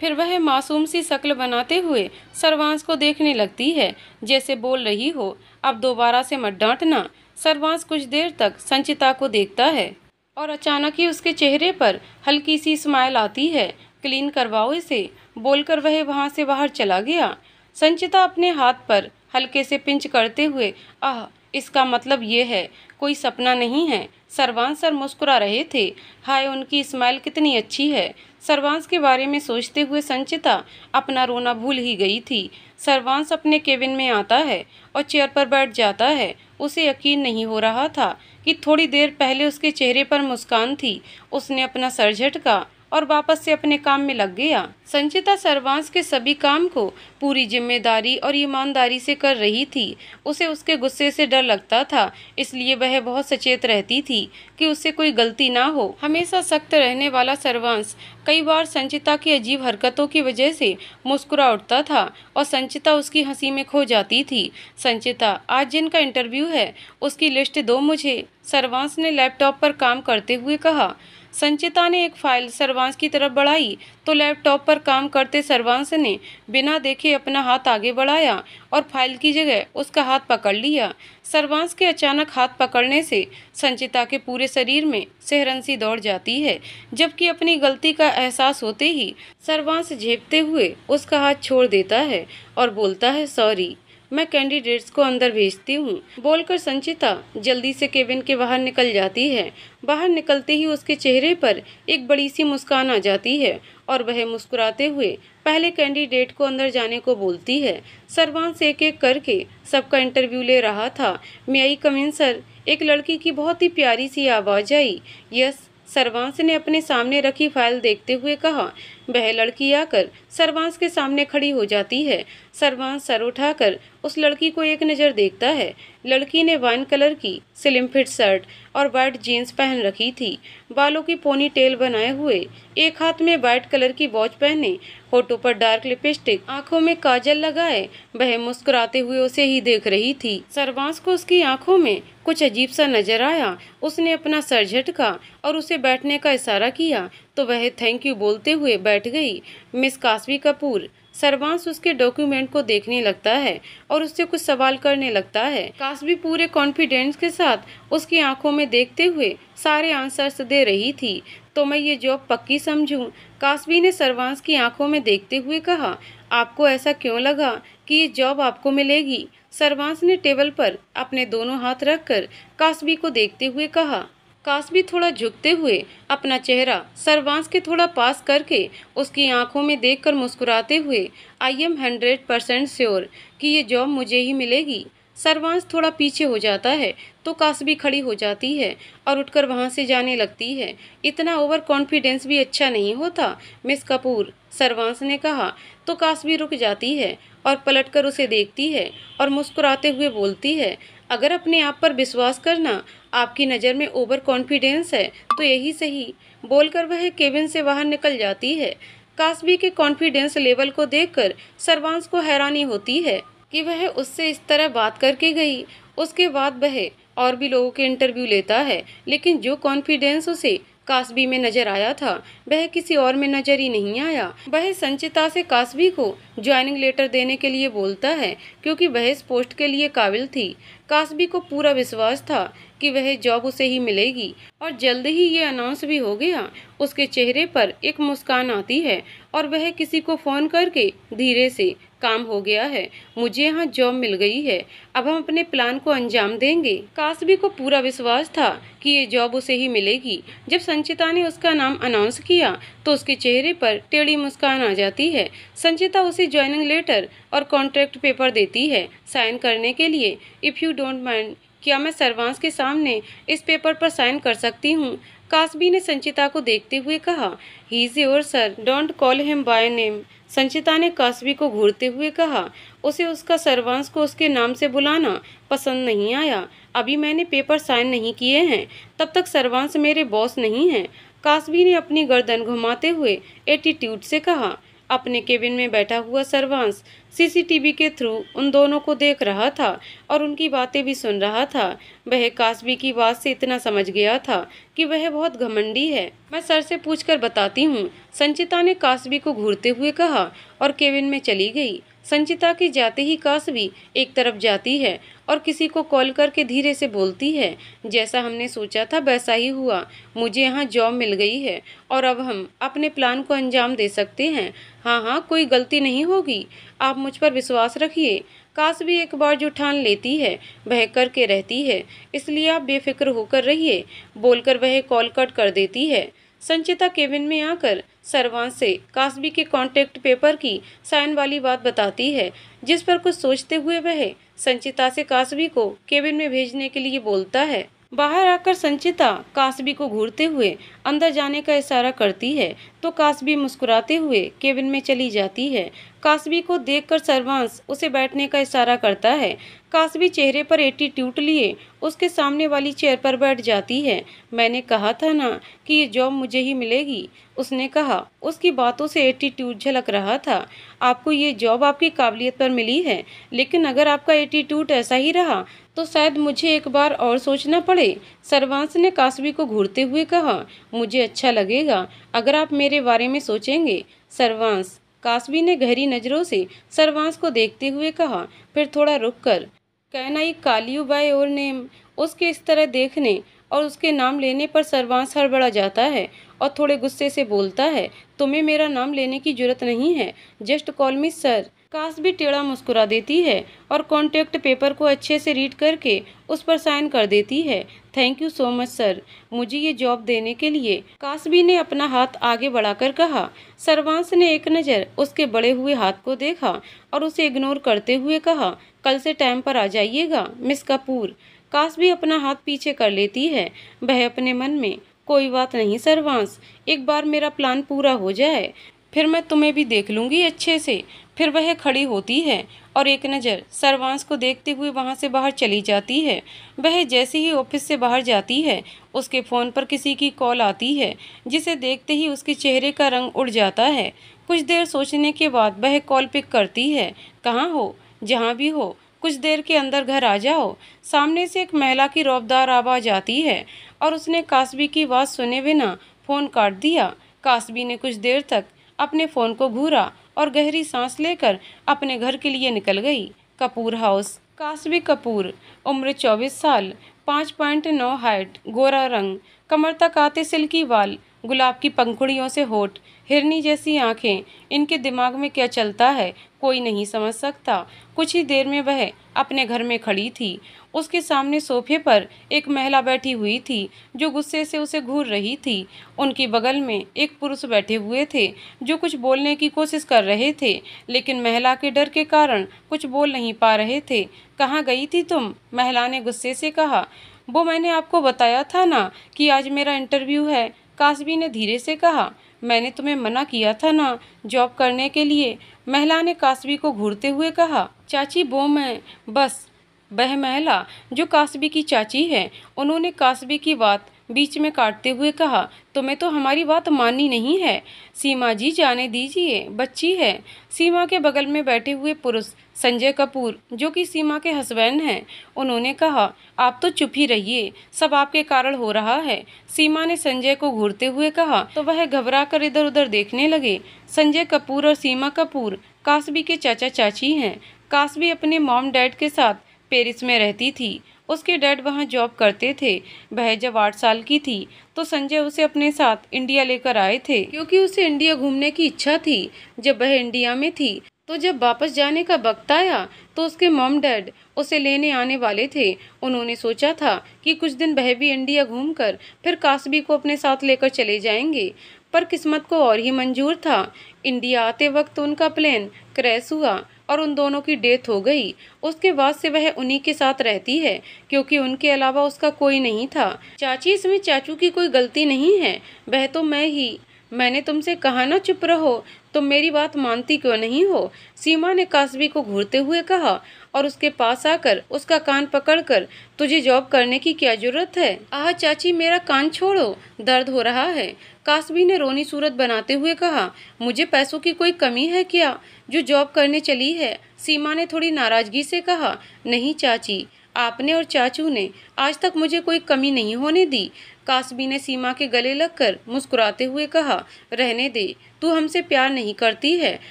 फिर वह मासूम सी शक्ल बनाते हुए सर्वांश को देखने लगती है, जैसे बोल रही हो, अब दोबारा से मत डांटना। सर्वांश कुछ देर तक संचिता को देखता है और अचानक ही उसके चेहरे पर हल्की सी स्माइल आती है। क्लीन करवाओ इसे, बोलकर वह वहां से बाहर चला गया। संचिता अपने हाथ पर हल्के से पिंच करते हुए, आह, इसका मतलब ये है कोई सपना नहीं है। सर्वांश सर मुस्कुरा रहे थे। हाय, उनकी स्माइल कितनी अच्छी है। सर्वांश के बारे में सोचते हुए संचिता अपना रोना भूल ही गई थी। सर्वांश अपने केबिन में आता है और चेयर पर बैठ जाता है। उसे यकीन नहीं हो रहा था कि थोड़ी देर पहले उसके चेहरे पर मुस्कान थी। उसने अपना सर झटका और वापस से अपने काम में लग गया। संचिता सर्वांश के सभी काम को पूरी जिम्मेदारी और ईमानदारी से कर रही थी। उसे उसके गुस्से से डर लगता था, इसलिए वह बहुत सचेत रहती थी कि उससे कोई गलती ना हो। हमेशा सख्त रहने वाला सर्वांश कई बार संचिता की अजीब हरकतों की वजह से मुस्कुरा उठता था और संचिता उसकी हंसी में खो जाती थी। संचिता, आज जिनका इंटरव्यू है उसकी लिस्ट दो मुझे, सर्वांश ने लैपटॉप पर काम करते हुए कहा। संचिता ने एक फाइल सर्वांश की तरफ बढ़ाई तो लैपटॉप पर काम करते सर्वांश ने बिना देखे अपना हाथ आगे बढ़ाया और फाइल की जगह उसका हाथ पकड़ लिया। सर्वांश के अचानक हाथ पकड़ने से संचिता के पूरे शरीर में सिहरन-सी दौड़ जाती है, जबकि अपनी गलती का एहसास होते ही सर्वांश झेपते हुए उसका हाथ छोड़ देता है और बोलता है, सॉरी, मैं कैंडिडेट्स को अंदर भेजती हूँ, बोलकर संचिता जल्दी से केबिन के बाहर निकल जाती है। बाहर निकलते ही उसके चेहरे पर एक बड़ी सी मुस्कान आ जाती है और वह मुस्कुराते हुए पहले कैंडिडेट को अंदर जाने को बोलती है। सर्वांश एक एक करके सबका इंटरव्यू ले रहा था। मे आई कम इन सर, एक लड़की की बहुत ही प्यारी सी आवाज़ आई। यस, सर्वांश ने अपने सामने रखी फाइल देखते हुए कहा। वह लड़की आकर सर्वांश के सामने खड़ी हो जाती है। सर्वांश सर उठाकर उस लड़की को एक नज़र देखता है। लड़की ने वाइन कलर की स्लिम फिट शर्ट और वाइट जीन्स पहन रखी थी, बालों की पोनी टेल बनाए हुए, एक हाथ में वाइट कलर की वॉच पहने, होठों पर डार्क लिपस्टिक, आंखों में काजल लगाए वह मुस्कुराते हुए उसे ही देख रही थी। सर्वांश को उसकी आंखों में कुछ अजीब सा नजर आया। उसने अपना सर झटका और उसे बैठने का इशारा किया तो वह थैंक यू बोलते हुए बैठ गई। मिस काशवी कपूर। सर्वांश उसके डॉक्यूमेंट को देखने लगता है और उससे कुछ सवाल करने लगता है। काशवी पूरे कॉन्फिडेंस के साथ उसकी आंखों में देखते हुए सारे आंसर्स दे रही थी। तो मैं ये जॉब पक्की समझूं? काशवी ने सर्वांश की आंखों में देखते हुए कहा। आपको ऐसा क्यों लगा कि ये जॉब आपको मिलेगी? सर्वांश ने टेबल पर अपने दोनों हाथ रखकर काशवी को देखते हुए कहा। काशवी थोड़ा झुकते हुए अपना चेहरा सर्वांश के थोड़ा पास करके उसकी आंखों में देखकर मुस्कुराते हुए, आई एम 100% श्योर कि ये जॉब मुझे ही मिलेगी। सर्वांश थोड़ा पीछे हो जाता है तो काशवी खड़ी हो जाती है और उठकर वहां से जाने लगती है। इतना ओवर कॉन्फिडेंस भी अच्छा नहीं होता मिस कपूर, सर्वांश ने कहा तो काशवी रुक जाती है और पलटकर उसे देखती है और मुस्कुराते हुए बोलती है, अगर अपने आप पर विश्वास करना आपकी नज़र में ओवर कॉन्फिडेंस है तो यही सही, बोलकर वह केबिन से बाहर निकल जाती है। काशवी के कॉन्फिडेंस लेवल को देखकर सर्वांश को हैरानी होती है कि वह उससे इस तरह बात करके गई। उसके बाद वह और भी लोगों के इंटरव्यू लेता है, लेकिन जो कॉन्फिडेंस उसे काशवी में नजर आया था वह किसी और में नजर ही नहीं आया। वह संचिता से काशवी को ज्वाइनिंग लेटर देने के लिए बोलता है क्योंकि वह इस पोस्ट के लिए काबिल थी। काशवी को पूरा विश्वास था कि वह जॉब उसे ही मिलेगी और जल्द ही ये अनाउंस भी हो गया। उसके चेहरे पर एक मुस्कान आती है और वह किसी को फोन करके धीरे से, काम हो गया है, मुझे यहाँ जॉब मिल गई है, अब हम अपने प्लान को अंजाम देंगे। काशवी को पूरा विश्वास था कि ये जॉब उसे ही मिलेगी। जब संचिता ने उसका नाम अनाउंस किया तो उसके चेहरे पर टेढ़ी मुस्कान आ जाती है। संचिता उसे ज्वाइनिंग लेटर और कॉन्ट्रैक्ट पेपर देती है साइन करने के लिए। इफ़ यू डोंट माइंड, क्या मैं सर्वांश के सामने इस पेपर पर साइन कर सकती हूँ? काशवी ने संचिता को देखते हुए कहा। He is your sir, don't call him by name, Sanchita ने काशवी को घूरते हुए कहा। उसे उसका सर्वांश को उसके नाम से बुलाना पसंद नहीं आया। अभी मैंने पेपर साइन नहीं किए हैं, तब तक सर्वांश मेरे बॉस नहीं हैं, काशवी ने अपनी गर्दन घुमाते हुए एटीट्यूड से कहा। अपने केबिन में बैठा हुआ सर्वांश सीसीटीवी के थ्रू उन दोनों को देख रहा था और उनकी बातें भी सुन रहा था। वह काशवी की बात से इतना समझ गया था कि वह बहुत घमंडी है। मैं सर से पूछकर बताती हूँ, संचिता ने काशवी को घूरते हुए कहा और केबिन में चली गई। संचिता के जाते ही काशवी एक तरफ जाती है और किसी को कॉल करके धीरे से बोलती है, जैसा हमने सोचा था वैसा ही हुआ, मुझे यहाँ जॉब मिल गई है और अब हम अपने प्लान को अंजाम दे सकते हैं। हाँ, कोई गलती नहीं होगी, आप मुझ पर विश्वास रखिए। काशवी एक बार जो ठान लेती है वह करके रहती है, इसलिए आप बेफिक्र होकर रहिए, बोलकर वह कॉल कट कर देती है। संचिता केबिन में आकर सर्वांश से काशवी के कॉन्ट्रैक्ट पेपर की साइन वाली बात बताती है, जिस पर कुछ सोचते हुए वह संचिता से काशवी को केबिन में भेजने के लिए बोलता है। बाहर आकर संचिता काशवी को घूरते हुए अंदर जाने का इशारा करती है तो कासबी मुस्कुराते हुए केबिन में चली जाती है। कासबी को देखकर सर्वांश उसे बैठने का इशारा करता है। कासबी चेहरे पर एटीट्यूड लिए उसके सामने वाली चेयर पर बैठ जाती है। मैंने कहा था ना कि ये जॉब मुझे ही मिलेगी, उसने कहा। उसकी बातों से एटीट्यूड झलक रहा था। आपको ये जॉब आपकी काबिलियत पर मिली है, लेकिन अगर आपका एटीट्यूड ऐसा ही रहा तो शायद मुझे एक बार और सोचना पड़े। सर्वांश ने कासबी को घूरते हुए कहा। मुझे अच्छा लगेगा अगर आप मेरे बारे में सोचेंगे, सर्वांश। कासबी ने गहरी नजरों से सर्वांश को देखते हुए कहा, फिर थोड़ा रुक कर, can I call you by your name? उसके इस तरह देखने और उसके नाम लेने पर सर्वांश हड़बड़ा जाता है और थोड़े गुस्से से बोलता है, तुम्हें मेरा नाम लेने की जरूरत नहीं है, जस्ट कॉल मी सर। कासबी टेढ़ा मुस्कुरा देती है और कॉन्ट्रैक्ट पेपर को अच्छे से रीड करके उस पर साइन कर देती है। Thank you so much sir, मुझे ये जॉब देने के लिए, कासबी ने अपना हाथ आगे बढ़ाकर कहा। सर्वांश ने एक नज़र उसके बढ़े हुए हाथ को देखा और उसे इग्नोर करते हुए कहा, कल से टाइम पर आ जाइएगा मिस कपूर। कासबी अपना हाथ पीछे कर लेती है। वह अपने मन में, कोई बात नहीं सर्वांश, एक बार मेरा प्लान पूरा हो जाए फिर मैं तुम्हें भी देख लूंगी अच्छे से। फिर वह खड़ी होती है और एक नज़र सर्वांश को देखते हुए वहां से बाहर चली जाती है। वह जैसे ही ऑफिस से बाहर जाती है उसके फ़ोन पर किसी की कॉल आती है, जिसे देखते ही उसके चेहरे का रंग उड़ जाता है। कुछ देर सोचने के बाद वह कॉल पिक करती है। कहाँ हो? जहाँ भी हो, कुछ देर के अंदर घर आ जाओ। सामने से एक महिला की रौबदार आवाज़ आती है और उसने कासबी की आवाज़ सुने बिना फ़ोन काट दिया। कासबी ने कुछ देर तक अपने फ़ोन को घूरा और गहरी सांस लेकर अपने घर के लिए निकल गई। कपूर हाउस। कासबी कपूर, उम्र 24 साल, 5.9 हाइट, गोरा रंग, कमर तक आते सिल्की बाल, गुलाब की पंखुड़ियों से होठ, हिरनी जैसी आंखें। इनके दिमाग में क्या चलता है कोई नहीं समझ सकता। कुछ ही देर में वह अपने घर में खड़ी थी। उसके सामने सोफे पर एक महिला बैठी हुई थी जो गुस्से से उसे घूर रही थी। उनकी बगल में एक पुरुष बैठे हुए थे जो कुछ बोलने की कोशिश कर रहे थे, लेकिन महिला के डर के कारण कुछ बोल नहीं पा रहे थे। कहाँ गई थी तुम? महिला ने गुस्से से कहा। वो मैंने आपको बताया था ना कि आज मेरा इंटरव्यू है, कासबी ने धीरे से कहा। मैंने तुम्हें मना किया था ना जॉब करने के लिए, महिला ने कासबी को घूरते हुए कहा। चाची वो मैं, बस। वह महिला जो कासबी की चाची है, उन्होंने कासबी की बात बीच में काटते हुए कहा, तुम्हें तो हमारी बात माननी नहीं है। सीमा जी जाने दीजिए, बच्ची है। सीमा के बगल में बैठे हुए पुरुष संजय कपूर जो कि सीमा के हस्बैंड हैं, उन्होंने कहा, आप तो चुप ही रहिए, सब आपके कारण हो रहा है। सीमा ने संजय को घूरते हुए कहा तो वह घबरा कर इधर उधर देखने लगे। संजय कपूर और सीमा कपूर कासबी के चाचा चाची हैं। कासबी अपने मॉम डैड के साथ पेरिस में रहती थी। उसके डैड वहाँ जॉब करते थे। वह जब 8 साल की थी तो संजय उसे अपने साथ इंडिया लेकर आए थे, क्योंकि उसे इंडिया घूमने की इच्छा थी। जब वह इंडिया में थी तो जब वापस जाने का वक्त आया तो उसके मॉम डैड उसे लेने आने वाले थे। उन्होंने सोचा था कि कुछ दिन वह भी इंडिया घूमकर फिर कासबी को अपने साथ लेकर चले जाएंगे, पर किस्मत को और ही मंजूर था। इंडिया आते वक्त उनका प्लेन क्रैश हुआ और उन दोनों की डेथ हो गई। उसके बाद से वह उन्हीं के साथ रहती है, क्योंकि उनके अलावा उसका कोई नहीं था। चाची, इसमें चाचू की कोई गलती नहीं है, वह तो मैं ही। मैंने तुमसे कहा ना चुप रहो, तुम मेरी बात मानती क्यों नहीं हो? सीमा ने कासबी को घूरते हुए कहा और उसके पास आकर उसका कान पकड़कर, तुझे जॉब करने की क्या जरूरत है? आह चाची, मेरा कान छोड़ो, दर्द हो रहा है। कासबी ने रोनी सूरत बनाते हुए कहा, मुझे पैसों की कोई कमी है क्या जो जॉब करने चली है? सीमा ने थोड़ी नाराजगी से कहा, नहीं चाची, आपने और चाचू ने आज तक मुझे कोई कमी नहीं होने दी। कासबी ने सीमा के गले लगकर मुस्कुराते हुए कहा, रहने दे, तू हमसे प्यार नहीं करती है?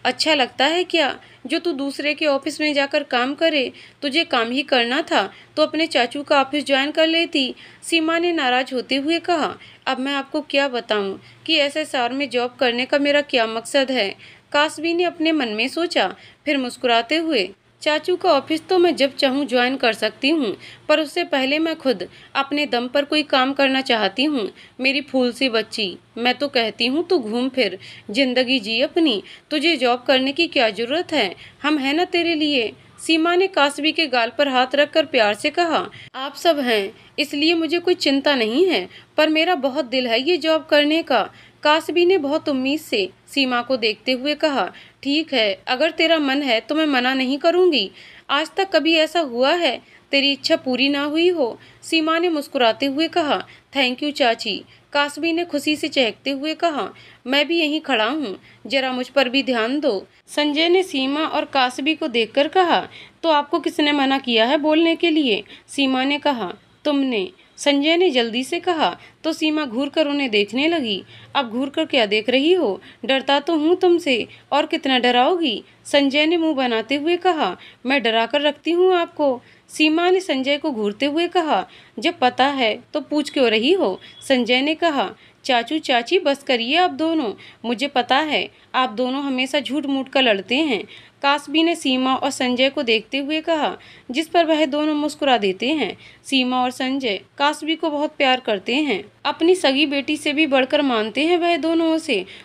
अच्छा लगता है क्या जो तू दूसरे के ऑफिस में जाकर काम करे? तुझे काम ही करना था तो अपने चाचू का ऑफिस ज्वाइन कर लेती। सीमा ने नाराज होते हुए कहा, अब मैं आपको क्या बताऊं कि एसएसआर में जॉब करने का मेरा क्या मकसद है? कासबी ने अपने मन में सोचा, फिर मुस्कुराते हुए, चाचू का ऑफिस तो मैं जब चाहूँ ज्वाइन कर सकती हूँ, पर उससे पहले मैं खुद अपने दम पर कोई काम करना चाहती हूँ। मेरी फूल सी बच्ची, मैं तो कहती हूँ तू घूम फिर, जिंदगी जी अपनी, तुझे जॉब करने की क्या जरूरत है? हम हैं ना तेरे लिए। सीमा ने कासबी के गाल पर हाथ रखकर प्यार से कहा, आप सब हैं इसलिए मुझे कोई चिंता नहीं है, पर मेरा बहुत दिल है ये जॉब करने का। कासबी ने बहुत उम्मीद से सीमा को देखते हुए कहा, ठीक है, अगर तेरा मन है तो मैं मना नहीं करूंगी। आज तक कभी ऐसा हुआ है तेरी इच्छा पूरी ना हुई हो? सीमा ने मुस्कुराते हुए कहा, थैंक यू चाची। कासबी ने खुशी से चहकते हुए कहा, मैं भी यहीं खड़ा हूँ, जरा मुझ पर भी ध्यान दो। संजय ने सीमा और कासबी को देखकर कहा, तो आपको किसने मना किया है बोलने के लिए? सीमा ने कहा, तुमने। संजय ने जल्दी से कहा तो सीमा घूरकर उन्हें देखने लगी। अब घूरकर क्या देख रही हो? डरता तो हूँ तुमसे, और कितना डराओगी? संजय ने मुंह बनाते हुए कहा, मैं डरा कर रखती हूँ आपको। सीमा ने संजय को घूरते हुए कहा, जब पता है तो पूछ क्यों रही हो? संजय ने कहा, चाचू चाची बस करिए आप दोनों, मुझे पता है आप दोनों हमेशा झूठ मूठ कर लड़ते हैं। कासबी ने सीमा और संजय को देखते हुए कहा, जिस पर वह दोनों मुस्कुरा देते हैं। सीमा और संजय कासबी को बहुत प्यार करते हैं, अपनी सगी बेटी से भी बढ़कर मानते हैं वह दोनों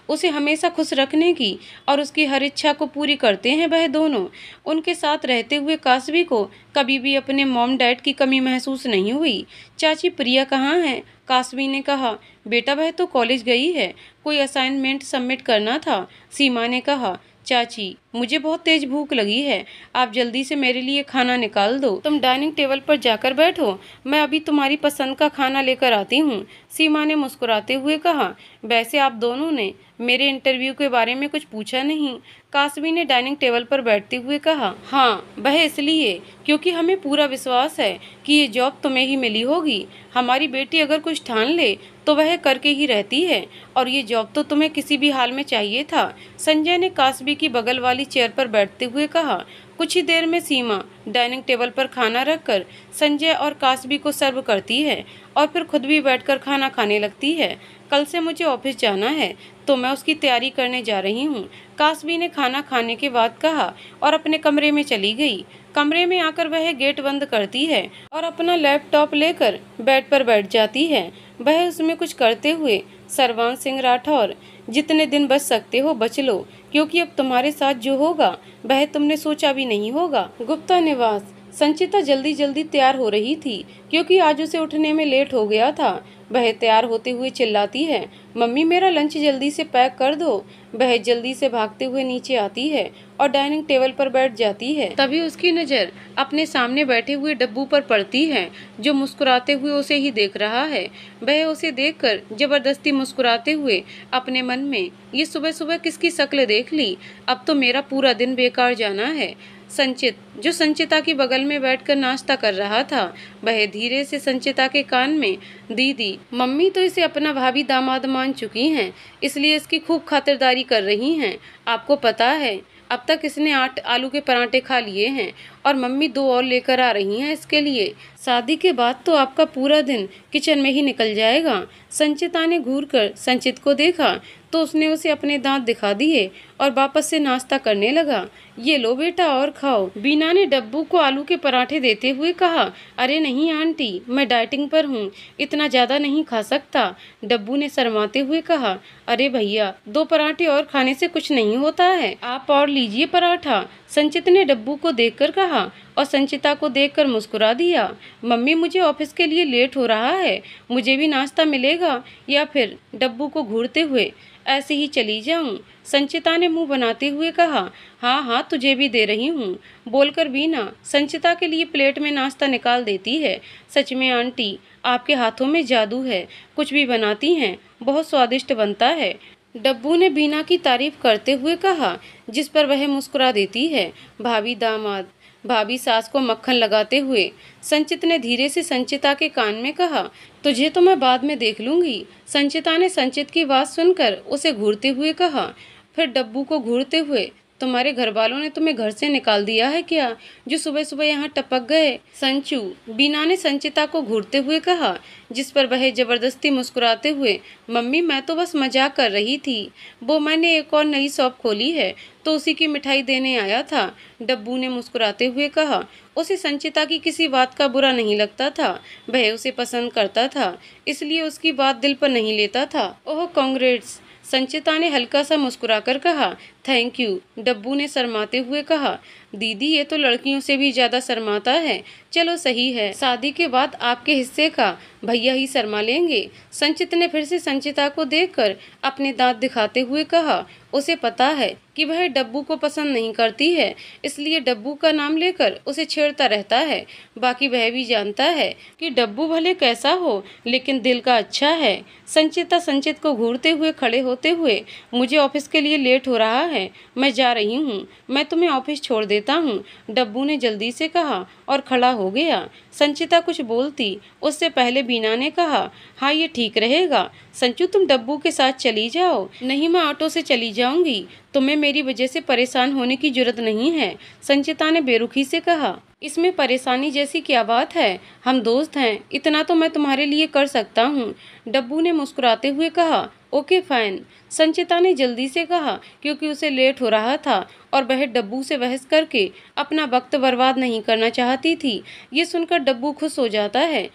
उसे हमेशा खुश रखने की और उसकी हर इच्छा को पूरी करते हैं वह दोनों। उनके साथ रहते हुए कासबी को कभी भी अपने मॉम डैड की कमी महसूस नहीं हुई। चाची प्रिया कहाँ है? कासबी ने कहा, बेटा वह तो कॉलेज गई है, कोई असाइनमेंट सबमिट करना था। सीमा ने कहा, चाची मुझे बहुत तेज भूख लगी है, आप जल्दी से मेरे लिए खाना निकाल दो। तुम डाइनिंग टेबल पर जाकर बैठो, मैं अभी तुम्हारी पसंद का खाना लेकर आती हूँ। सीमा ने मुस्कुराते हुए कहा, वैसे आप दोनों ने मेरे इंटरव्यू के बारे में कुछ पूछा नहीं? कासबी ने डाइनिंग टेबल पर बैठते हुए कहा, हाँ, वह इसलिए क्योंकि हमें पूरा विश्वास है कि ये जॉब तुम्हें ही मिली होगी। हमारी बेटी अगर कुछ ठान ले तो वह करके ही रहती है, और ये जॉब तो तुम्हें किसी भी हाल में चाहिए था। संजय ने कासबी की बगल वाली चेयर पर बैठते हुए कहा। कुछ ही देर में सीमा डाइनिंग टेबल पर खाना रखकर संजय और कासबी को सर्व करती है और फिर खुद भी बैठकर खाना खाने लगती है। कल से मुझे ऑफिस जाना है तो मैं उसकी तैयारी करने जा रही हूँ, कासबी ने खाना खाने के बाद कहा और अपने कमरे में चली गई। कमरे में आकर वह गेट बंद करती है और अपना लैपटॉप लेकर बेड पर बैठ जाती है। वह उसमें कुछ करते हुए, सरवान सिंह राठौर, जितने दिन बच सकते हो बच लो, क्योंकि अब तुम्हारे साथ जो होगा वह तुमने सोचा भी नहीं होगा। गुप्ता निवास। संचिता जल्दी जल्दी तैयार हो रही थी क्योंकि आज उसे उठने में लेट हो गया था। वह तैयार होते हुए चिल्लाती है, मम्मी मेरा लंच जल्दी से पैक कर दो। वह जल्दी से भागते हुए नीचे आती है और डाइनिंग टेबल पर बैठ जाती है। तभी उसकी नज़र अपने सामने बैठे हुए डब्बू पर पड़ती है, जो मुस्कुराते हुए उसे ही देख रहा है। वह उसे देखकर जबरदस्ती मुस्कुराते हुए अपने मन में, ये सुबह सुबह किसकी शक्ल देख ली, अब तो मेरा पूरा दिन बेकार जाना है। संचित, जो संचिता की बगल में बैठकर नाश्ता कर रहा था, वह धीरे से संचिता के कान में, दीदी मम्मी तो इसे अपना भाभी दामाद मान चुकी हैं, इसलिए इसकी खूब खातिरदारी कर रही हैं। आपको पता है अब तक इसने 8 आलू के पराठे खा लिए हैं और मम्मी 2 और लेकर आ रही हैं इसके लिए। शादी के बाद तो आपका पूरा दिन किचन में ही निकल जाएगा। संचिता ने घूरकर संचित को देखा तो उसने उसे अपने दांत दिखा दिए और वापस से नाश्ता करने लगा। ये लो बेटा और खाओ। बीना ने डब्बू को आलू के पराठे देते हुए कहा, अरे नहीं आंटी, मैं डाइटिंग पर हूँ, इतना ज़्यादा नहीं खा सकता। डब्बू ने शर्माते हुए कहा, अरे भैया 2 पराठे और खाने से कुछ नहीं होता है, आप और लीजिए पराठा। संचित ने डब्बू को देखकर कहा और संचिता को देखकर मुस्कुरा दिया। मम्मी मुझे ऑफिस के लिए लेट हो रहा है, मुझे भी नाश्ता मिलेगा या फिर? डब्बू को घूरते हुए, ऐसे ही चली जाऊं? संचिता ने मुंह बनाते हुए कहा, हाँ हाँ तुझे भी दे रही हूँ। बोलकर बीना संचिता के लिए प्लेट में नाश्ता निकाल देती है। सच में आंटी, आपके हाथों में जादू है, कुछ भी बनाती हैं बहुत स्वादिष्ट बनता है। डब्बू ने बीना की तारीफ करते हुए कहा, जिस पर वह मुस्कुरा देती है। भाभी दामाद, भाभी सास को मक्खन लगाते हुए संचित ने धीरे से संचिता के कान में कहा, तुझे तो मैं बाद में देख लूंगी। संचिता ने संचित की बात सुनकर उसे घूरते हुए कहा, फिर डब्बू को घूरते हुए, तुम्हारे घर वालों ने तुम्हें घर से निकाल दिया है क्या, जो सुबह सुबह यहाँ टपक गए? संचू, बीना ने संचिता को घूरते हुए कहा, जिस पर वह जबरदस्ती मुस्कुराते हुए, मम्मी मैं तो बस मजाक कर रही थी, वो मैंने एक और नई शॉप खोली है तो उसी की मिठाई देने आया था। डब्बू ने मुस्कुराते हुए कहा। उसे संचिता की किसी बात का बुरा नहीं लगता था, वह उसे पसंद करता था, इसलिए उसकी बात दिल पर नहीं लेता था। ओह कांग्रेट्स, संचिता ने हल्का सा मुस्कुराकर कहा। थैंक यू, डब्बू ने शर्माते हुए कहा। दीदी ये तो लड़कियों से भी ज़्यादा शर्माता है, चलो सही है, शादी के बाद आपके हिस्से का भैया ही शर्मा लेंगे। संचित ने फिर से संचिता को देखकर अपने दांत दिखाते हुए कहा। उसे पता है कि वह डब्बू को पसंद नहीं करती है, इसलिए डब्बू का नाम लेकर उसे छेड़ता रहता है। बाकी वह भी जानता है कि डब्बू भले कैसा हो लेकिन दिल का अच्छा है। संचिता संचित को घूरते हुए खड़े होते हुए, मुझे ऑफिस के लिए लेट हो रहा है, मैं जा रही हूँ, मैं तुम्हें ऑफिस छोड़ देता हूँ, डब्बू ने जल्दी से कहा और खड़ा हो गया। संचिता कुछ बोलती उससे पहले बीना ने कहा, हाँ ये ठीक रहेगा, संचू तुम डब्बू के साथ चली जाओ। नहीं, मैं ऑटो से चली जाऊंगी, तुम्हें मेरी वजह से परेशान होने की जरूरत नहीं है, संचिता ने बेरुखी से कहा। इसमें परेशानी जैसी क्या बात है, हम दोस्त हैं, इतना तो मैं तुम्हारे लिए कर सकता हूँ, डब्बू ने मुस्कुराते हुए कहा। ओके फाइन, संचिता ने जल्दी से कहा, क्योंकि उसे लेट हो रहा था और वह डब्बू से बहस करके अपना वक्त बर्बाद नहीं करना चाहती थी। ये सुनकर डब्बू खुश हो जाता है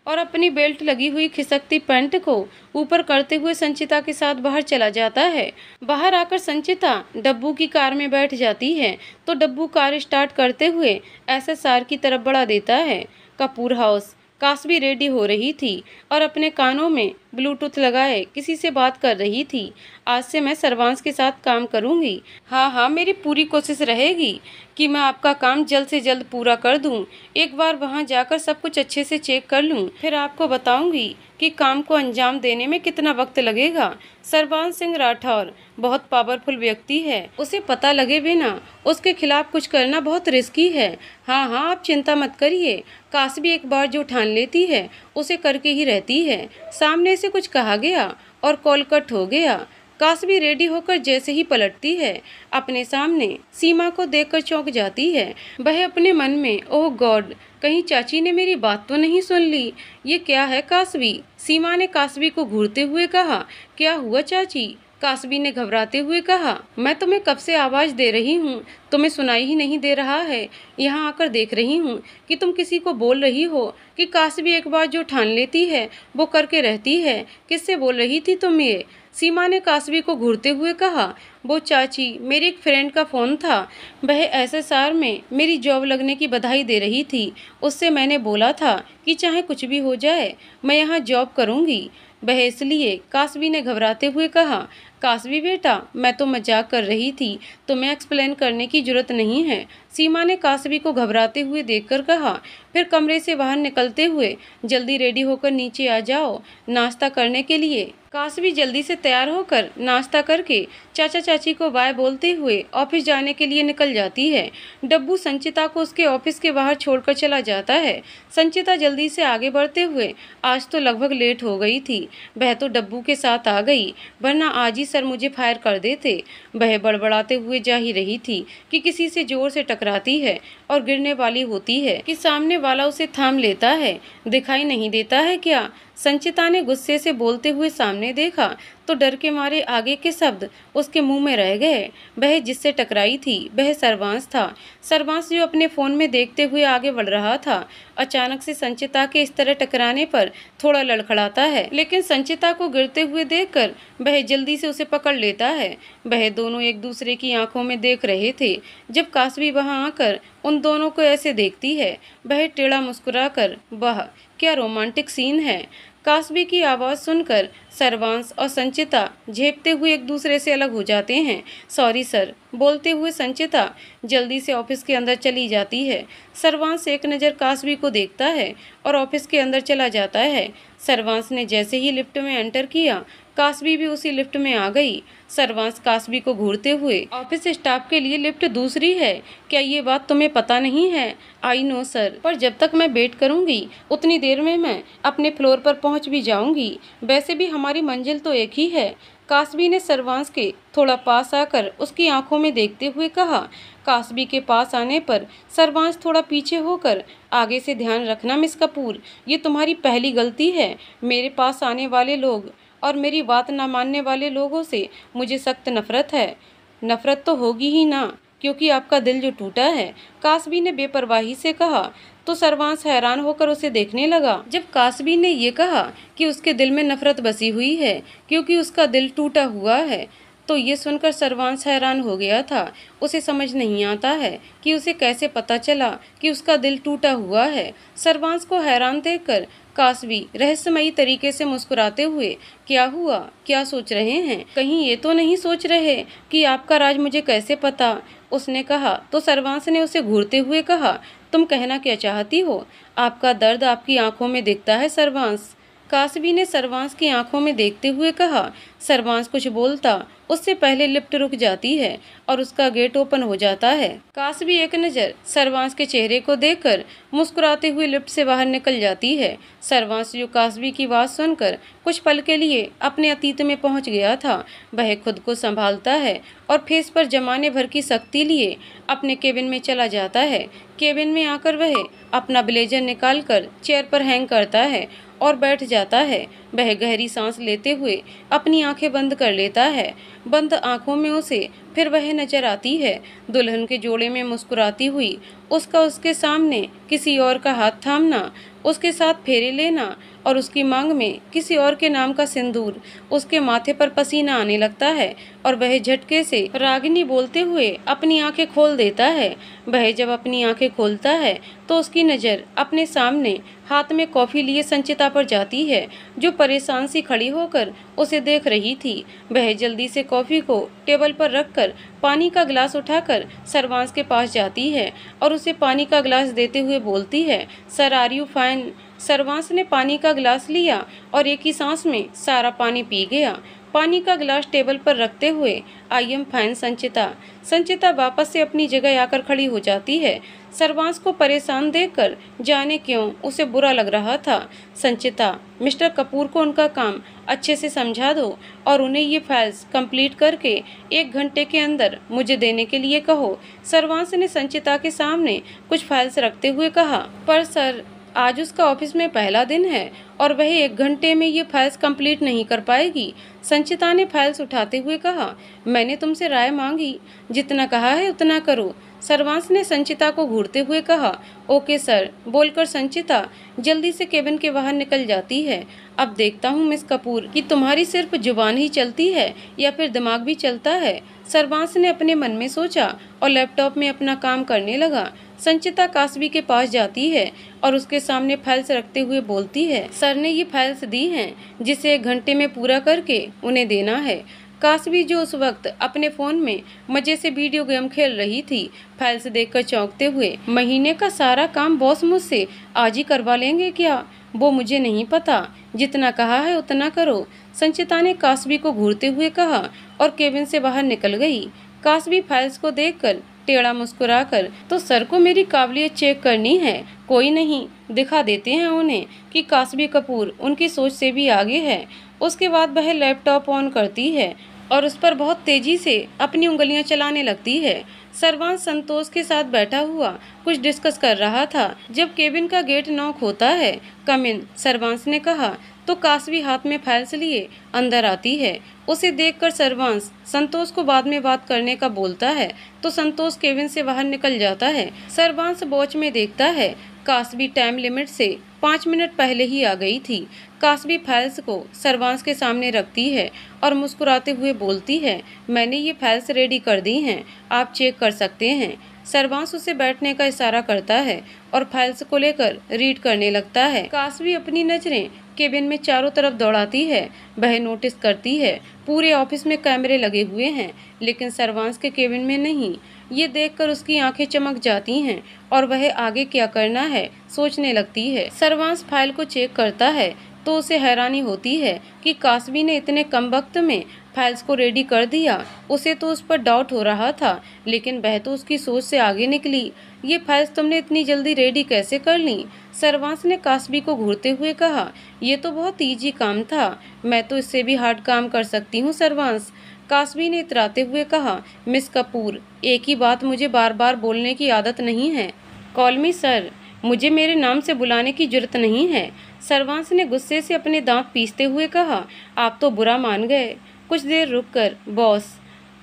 और अपनी बेल्ट लगी हुई खिसकती पैंट को ऊपर करते हुए संचिता के साथ बाहर चला जाता है। बाहर आकर संचिता डब्बू की कार में बैठ जाती है तो डब्बू कार स्टार्ट करते हुए SSR की तरफ बढ़ा देता है। कपूर हाउस। काशवी रेडी हो रही थी और अपने कानों में ब्लूटूथ लगाए किसी से बात कर रही थी। आज से मैं सर्वांश के साथ काम करूंगी। हाँ, मेरी पूरी कोशिश रहेगी कि मैं आपका काम जल्द से जल्द पूरा कर दूं। एक बार वहां जाकर सब कुछ अच्छे से चेक कर लूं, फिर आपको बताऊंगी कि काम को अंजाम देने में कितना वक्त लगेगा। सर्वांश सिंह राठौर बहुत पावरफुल व्यक्ति है, उसे पता लगे बिना उसके खिलाफ कुछ करना बहुत रिस्की है। हाँ, आप चिंता मत करिए, काशवी एक बार जो ठान लेती है उसे करके ही रहती है। सामने से कुछ कहा गया और कॉल कट हो गया। काशवी रेडी होकर जैसे ही पलटती है, अपने सामने सीमा को देखकर चौंक जाती है। वह अपने मन में, ओह गॉड, कहीं चाची ने मेरी बात तो नहीं सुन ली। ये क्या है काशवी? सीमा ने काशवी को घूरते हुए कहा। क्या हुआ चाची? काशवी ने घबराते हुए कहा। मैं तुम्हें कब से आवाज दे रही हूँ, तुम्हें सुनाई ही नहीं दे रहा है। यहाँ आकर देख रही हूँ कि तुम किसी को बोल रही हो कि काशवी एक बार जो ठान लेती है वो करके रहती है। किससे बोल रही थी तुम ये? सीमा ने काशवी को घूरते हुए कहा। वो चाची, मेरी एक फ्रेंड का फ़ोन था, वह SSR में मेरी जॉब लगने की बधाई दे रही थी। उससे मैंने बोला था कि चाहे कुछ भी हो जाए मैं यहाँ जॉब करूँगी। वह इसलिए, काशवी ने घबराते हुए कहा। काशवी बेटा, मैं तो मजाक कर रही थी, तुम्हें एक्सप्लेन करने की जरूरत नहीं है, सीमा ने काशवी को घबराते हुए देखकर कहा। फिर कमरे से बाहर निकलते हुए, जल्दी रेडी होकर नीचे आ जाओ नाश्ता करने के लिए। काशवी जल्दी से तैयार होकर नाश्ता करके चाचा चाची को बाय बोलते हुए ऑफिस जाने के लिए निकल जाती है। डब्बू संचिता को उसके ऑफिस के बाहर छोड़कर चला जाता है। संचिता जल्दी से आगे बढ़ते हुए, आज तो लगभग लेट हो गई थी, वह तो डब्बू के साथ आ गई, वरना आज ही सर मुझे फायर कर देते। वह बड़बड़ाते हुए जा ही रही थी कि किसी से जोर से टकराती है और गिरने वाली होती है कि सामने वाला उसे थाम लेता है। दिखाई नहीं देता है क्या? संचिता ने गुस्से से बोलते हुए सामने देखा तो डर के मारे आगे के शब्द उसके मुंह में रह गए। वह जिससे टकराई थी वह सर्वांश था। सर्वांश जो अपने फ़ोन में देखते हुए आगे बढ़ रहा था, अचानक से संचिता के इस तरह टकराने पर थोड़ा लड़खड़ाता है, लेकिन संचिता को गिरते हुए देखकर वह जल्दी से उसे पकड़ लेता है। वह दोनों एक दूसरे की आंखों में देख रहे थे। जब काशवी वहां आकर उन दोनों को ऐसे देखती है, वह टेढ़ा मुस्कुराकर, वाह क्या रोमांटिक सीन है। काशवी की आवाज़ सुनकर सर्वांश और संचिता झेपते हुए एक दूसरे से अलग हो जाते हैं। सॉरी सर, बोलते हुए संचिता जल्दी से ऑफिस के अंदर चली जाती है। सर्वांश एक नज़र काशवी को देखता है और ऑफिस के अंदर चला जाता है। सर्वांश ने जैसे ही लिफ्ट में एंटर किया, काशवी भी उसी लिफ्ट में आ गई। सर्वांश काशवी को घूरते हुए, ऑफिस स्टाफ के लिए लिफ्ट दूसरी है, क्या ये बात तुम्हें पता नहीं है? आई नो सर, पर जब तक मैं वेट करूंगी उतनी देर में मैं अपने फ्लोर पर पहुंच भी जाऊंगी। वैसे भी हमारी मंजिल तो एक ही है। काशवी ने सर्वांश के थोड़ा पास आकर उसकी आंखों में देखते हुए कहा। काशवी के पास आने पर सर्वांश थोड़ा पीछे होकर, आगे से ध्यान रखना मिस कपूर, ये तुम्हारी पहली गलती है। मेरे पास आने वाले लोग और मेरी बात न मानने वाले लोगों से मुझे सख्त नफरत है। नफरत तो होगी ही ना, क्योंकि आपका दिल जो टूटा है, काशवी ने बेपरवाही से कहा। तो सर्वांश हैरान होकर उसे देखने लगा। जब काशवी ने ये कहा कि उसके दिल में नफरत बसी हुई है क्योंकि उसका दिल टूटा हुआ है, तो ये सुनकर सर्वांश हैरान हो गया था। उसे समझ नहीं आता है कि उसे कैसे पता चला कि उसका दिल टूटा हुआ है। सर्वांश को हैरान देखकर कासवी रहस्यमयी तरीके से मुस्कुराते हुए, क्या हुआ, क्या सोच रहे हैं? कहीं ये तो नहीं सोच रहे कि आपका राज मुझे कैसे पता? उसने कहा तो सर्वांश ने उसे घूरते हुए कहा, तुम कहना क्या चाहती हो? आपका दर्द आपकी आंखों में दिखता है सर्वांश। कासवी ने सर्वांश की आंखों में देखते हुए कहा। सर्वांश कुछ बोलता उससे पहले लिफ्ट रुक जाती है और उसका गेट ओपन हो जाता है। कासवी एक नज़र सर्वांश के चेहरे को देखकर मुस्कुराते हुए लिफ्ट से बाहर निकल जाती है। सर्वांश जो कासवी की बात सुनकर कुछ पल के लिए अपने अतीत में पहुंच गया था, वह खुद को संभालता है और फेस पर जमाने भर की शक्ति लिए अपने केबिन में चला जाता है। केबिन में आकर वह अपना ब्लेजर निकालकर चेयर पर हैंग करता है और बैठ जाता है। वह गहरी सांस लेते हुए अपनी आंखें बंद कर लेता है। बंद आंखों में उसे फिर वह नजर आती है, दुल्हन के जोड़े में मुस्कुराती हुई, उसके सामने किसी और का हाथ थामना, उसके साथ फेरे लेना और उसकी मांग में किसी और के नाम का सिंदूर। उसके माथे पर पसीना आने लगता है और वह झटके से रागिनी बोलते हुए अपनी आंखें खोल देता है। वह जब अपनी आंखें खोलता है तो उसकी नज़र अपने सामने हाथ में कॉफ़ी लिए संचिता पर जाती है, जो परेशान सी खड़ी होकर उसे देख रही थी। वह जल्दी से कॉफ़ी को टेबल पर रखकर पानी का गिलास उठाकर सर्वांश के पास जाती है और उसे पानी का गिलास देते हुए बोलती है, सर आर यू फाइन? सर्वांश ने पानी का गिलास लिया और एक ही सांस में सारा पानी पी गया। पानी का गिलास टेबल पर रखते हुए, आई एम फाइन संचिता। संचिता वापस से अपनी जगह आकर खड़ी हो जाती है। सर्वांश को परेशान देखकर जाने क्यों उसे बुरा लग रहा था। संचिता, मिस्टर कपूर को उनका काम अच्छे से समझा दो और उन्हें ये फाइल्स कंप्लीट करके 1 घंटे के अंदर मुझे देने के लिए कहो। सर्वांश ने संचिता के सामने कुछ फाइल्स रखते हुए कहा, पर सर आज उसका ऑफिस में पहला दिन है और वह 1 घंटे में ये फाइल्स कंप्लीट नहीं कर पाएगी। संचिता ने फाइल्स उठाते हुए कहा, मैंने तुमसे राय मांगी, जितना कहा है उतना करो। सर्वांश ने संचिता को घूरते हुए कहा, ओके सर, बोलकर संचिता जल्दी से केबिन के बाहर निकल जाती है। अब देखता हूँ मिस कपूर कि तुम्हारी सिर्फ जुबान ही चलती है या फिर दिमाग भी चलता है। सर्वांश ने अपने मन में सोचा और लैपटॉप में अपना काम करने लगा। संचिता कासवी के पास जाती है और उसके सामने फाइल्स रखते हुए बोलती है, सर ने ये फाइल्स दी हैं जिसे 1 घंटे में पूरा करके उन्हें देना है। कासवी जो उस वक्त अपने फ़ोन में मज़े से वीडियो गेम खेल रही थी, फाइल्स देखकर चौंकते हुए, महीने का सारा काम बॉस मुझसे आज ही करवा लेंगे क्या? वो मुझे नहीं पता, जितना कहा है उतना करो। संचिता ने कासवी को घूरते हुए कहा और केबिन से बाहर निकल गई। कासवी फाइल्स को देखकर टेढ़ा मुस्कुराकर, तो सर को मेरी काबिलियत चेक करनी है, कोई नहीं, दिखा देते हैं उन्हें कि कासवी कपूर उनकी सोच से भी आगे है। उसके बाद वह लैपटॉप ऑन करती है और उस पर बहुत तेजी से अपनी उंगलियां चलाने लगती है। सर्वांश संतोष के साथ बैठा हुआ कुछ डिस्कस कर रहा था जब केबिन का गेट नॉक होता है। कम इन, सर्वांश ने कहा तो कासवी हाथ में फाइल्स लिए अंदर आती है। उसे देखकर सर्वांश संतोष को बाद में बात करने का बोलता है तो संतोष केबिन से बाहर निकल जाता है। सर्वांश वॉच में देखता है कासवी टाइम लिमिट से 5 मिनट पहले ही आ गई थी। कासवी फाइल्स को सर्वांश के सामने रखती है और मुस्कुराते हुए बोलती है, मैंने ये फाइल्स रेडी कर दी हैं, आप चेक कर सकते हैं। सर्वांश उसे बैठने का इशारा करता है और फाइल्स को लेकर रीड करने लगता है। कासवी अपनी नजरें केबिन में चारों तरफ दौड़ाती है। वह नोटिस करती है पूरे ऑफिस में कैमरे लगे हुए हैं, लेकिन सर्वांश के केबिन में नहीं। ये देखकर उसकी आंखें चमक जाती हैं और वह आगे क्या करना है सोचने लगती है। सर्वांश फाइल को चेक करता है तो उसे हैरानी होती है कि कासवी ने इतने कम वक्त में फाइल्स को रेडी कर दिया। उसे तो उस पर डाउट हो रहा था, लेकिन वह तो उसकी सोच से आगे निकली। ये फाइल्स तुमने इतनी जल्दी रेडी कैसे कर ली? सर्वांश ने कासवी को घूरते हुए कहा, ये तो बहुत ईजी काम था, मैं तो इससे भी हार्ड काम कर सकती हूँ सर्वांश। कासवी ने इतराते हुए कहा, मिस कपूर, एक ही बात मुझे बार बार बोलने की आदत नहीं है। कॉल मी सर, मुझे मेरे नाम से बुलाने की जरूरत नहीं है। सर्वांश ने गुस्से से अपने दांत पीसते हुए कहा, आप तो बुरा मान गए। कुछ देर रुककर, बॉस,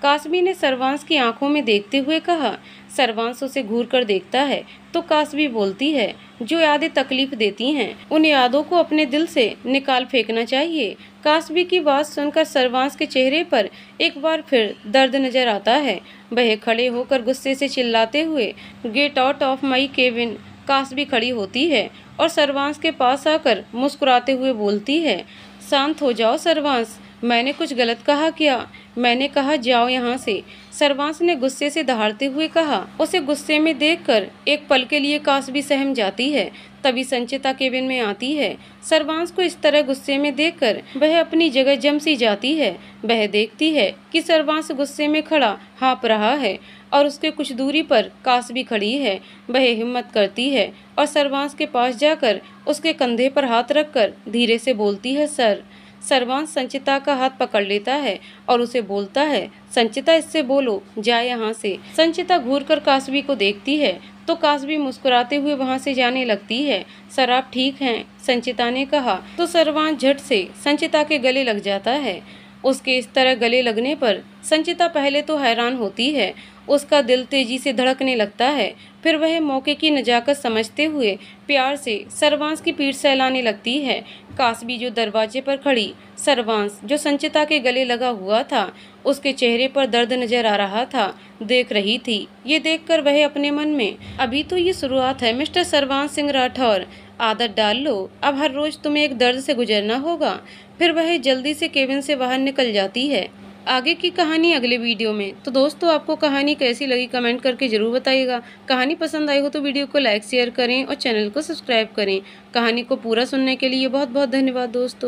कासबी ने सर्वांश की आंखों में देखते हुए कहा। सर्वांश उसे घूर कर देखता है तो कासबी बोलती है, जो यादें तकलीफ देती हैं उन यादों को अपने दिल से निकाल फेंकना चाहिए। कासबी की बात सुनकर सर्वांश के चेहरे पर एक बार फिर दर्द नजर आता है। वह खड़े होकर गुस्से से चिल्लाते हुए, get out of my cabin. Kashvi खड़ी होती है और सर्वांश के पास आकर मुस्कुराते हुए बोलती है, शांत हो जाओ सर्वांश, मैंने कुछ गलत कहा क्या? मैंने कहा जाओ यहाँ से। सर्वांश ने गुस्से से दहाड़ते हुए कहा। उसे गुस्से में देखकर एक पल के लिए कासबी सहम जाती है। तभी संचिता केबिन में आती है। सर्वांश को इस तरह गुस्से में देखकर वह अपनी जगह जम सी जाती है। वह देखती है कि सर्वांश गुस्से में खड़ा हाँप रहा है और उसके कुछ दूरी पर कासबी खड़ी है। वह हिम्मत करती है और सर्वांश के पास जाकर उसके कंधे पर हाथ रखकर धीरे से बोलती है, सर। सर्वांश संचिता का हाथ पकड़ लेता है और उसे बोलता है, संचिता इससे बोलो, जाए यहाँ से। संचिता घूरकर कासबी को देखती है तो कासबी मुस्कुराते हुए वहाँ से जाने लगती है। सर आप ठीक हैं? संचिता ने कहा तो सर्वांश झट से संचिता के गले लग जाता है। उसके इस तरह गले लगने पर संचिता पहले तो हैरान होती है, उसका दिल तेजी से धड़कने लगता है। फिर वह मौके की नजाकत समझते हुए प्यार से सर्वांश की पीठ सहलाने लगती है। कासबी जो दरवाजे पर खड़ी सर्वांश जो संचिता के गले लगा हुआ था, उसके चेहरे पर दर्द नजर आ रहा था, देख रही थी। ये देखकर वह अपने मन में, अभी तो ये शुरुआत है मिस्टर सर्वांश सिंह राठौर, आदत डाल लो, अब हर रोज तुम्हें एक दर्द से गुजरना होगा। फिर वह जल्दी से केबिन से बाहर निकल जाती है। आगे की कहानी अगले वीडियो में। तो दोस्तों आपको कहानी कैसी लगी कमेंट करके जरूर बताइएगा। कहानी पसंद आई हो तो वीडियो को लाइक शेयर करें और चैनल को सब्सक्राइब करें। कहानी को पूरा सुनने के लिए बहुत बहुत धन्यवाद दोस्तों।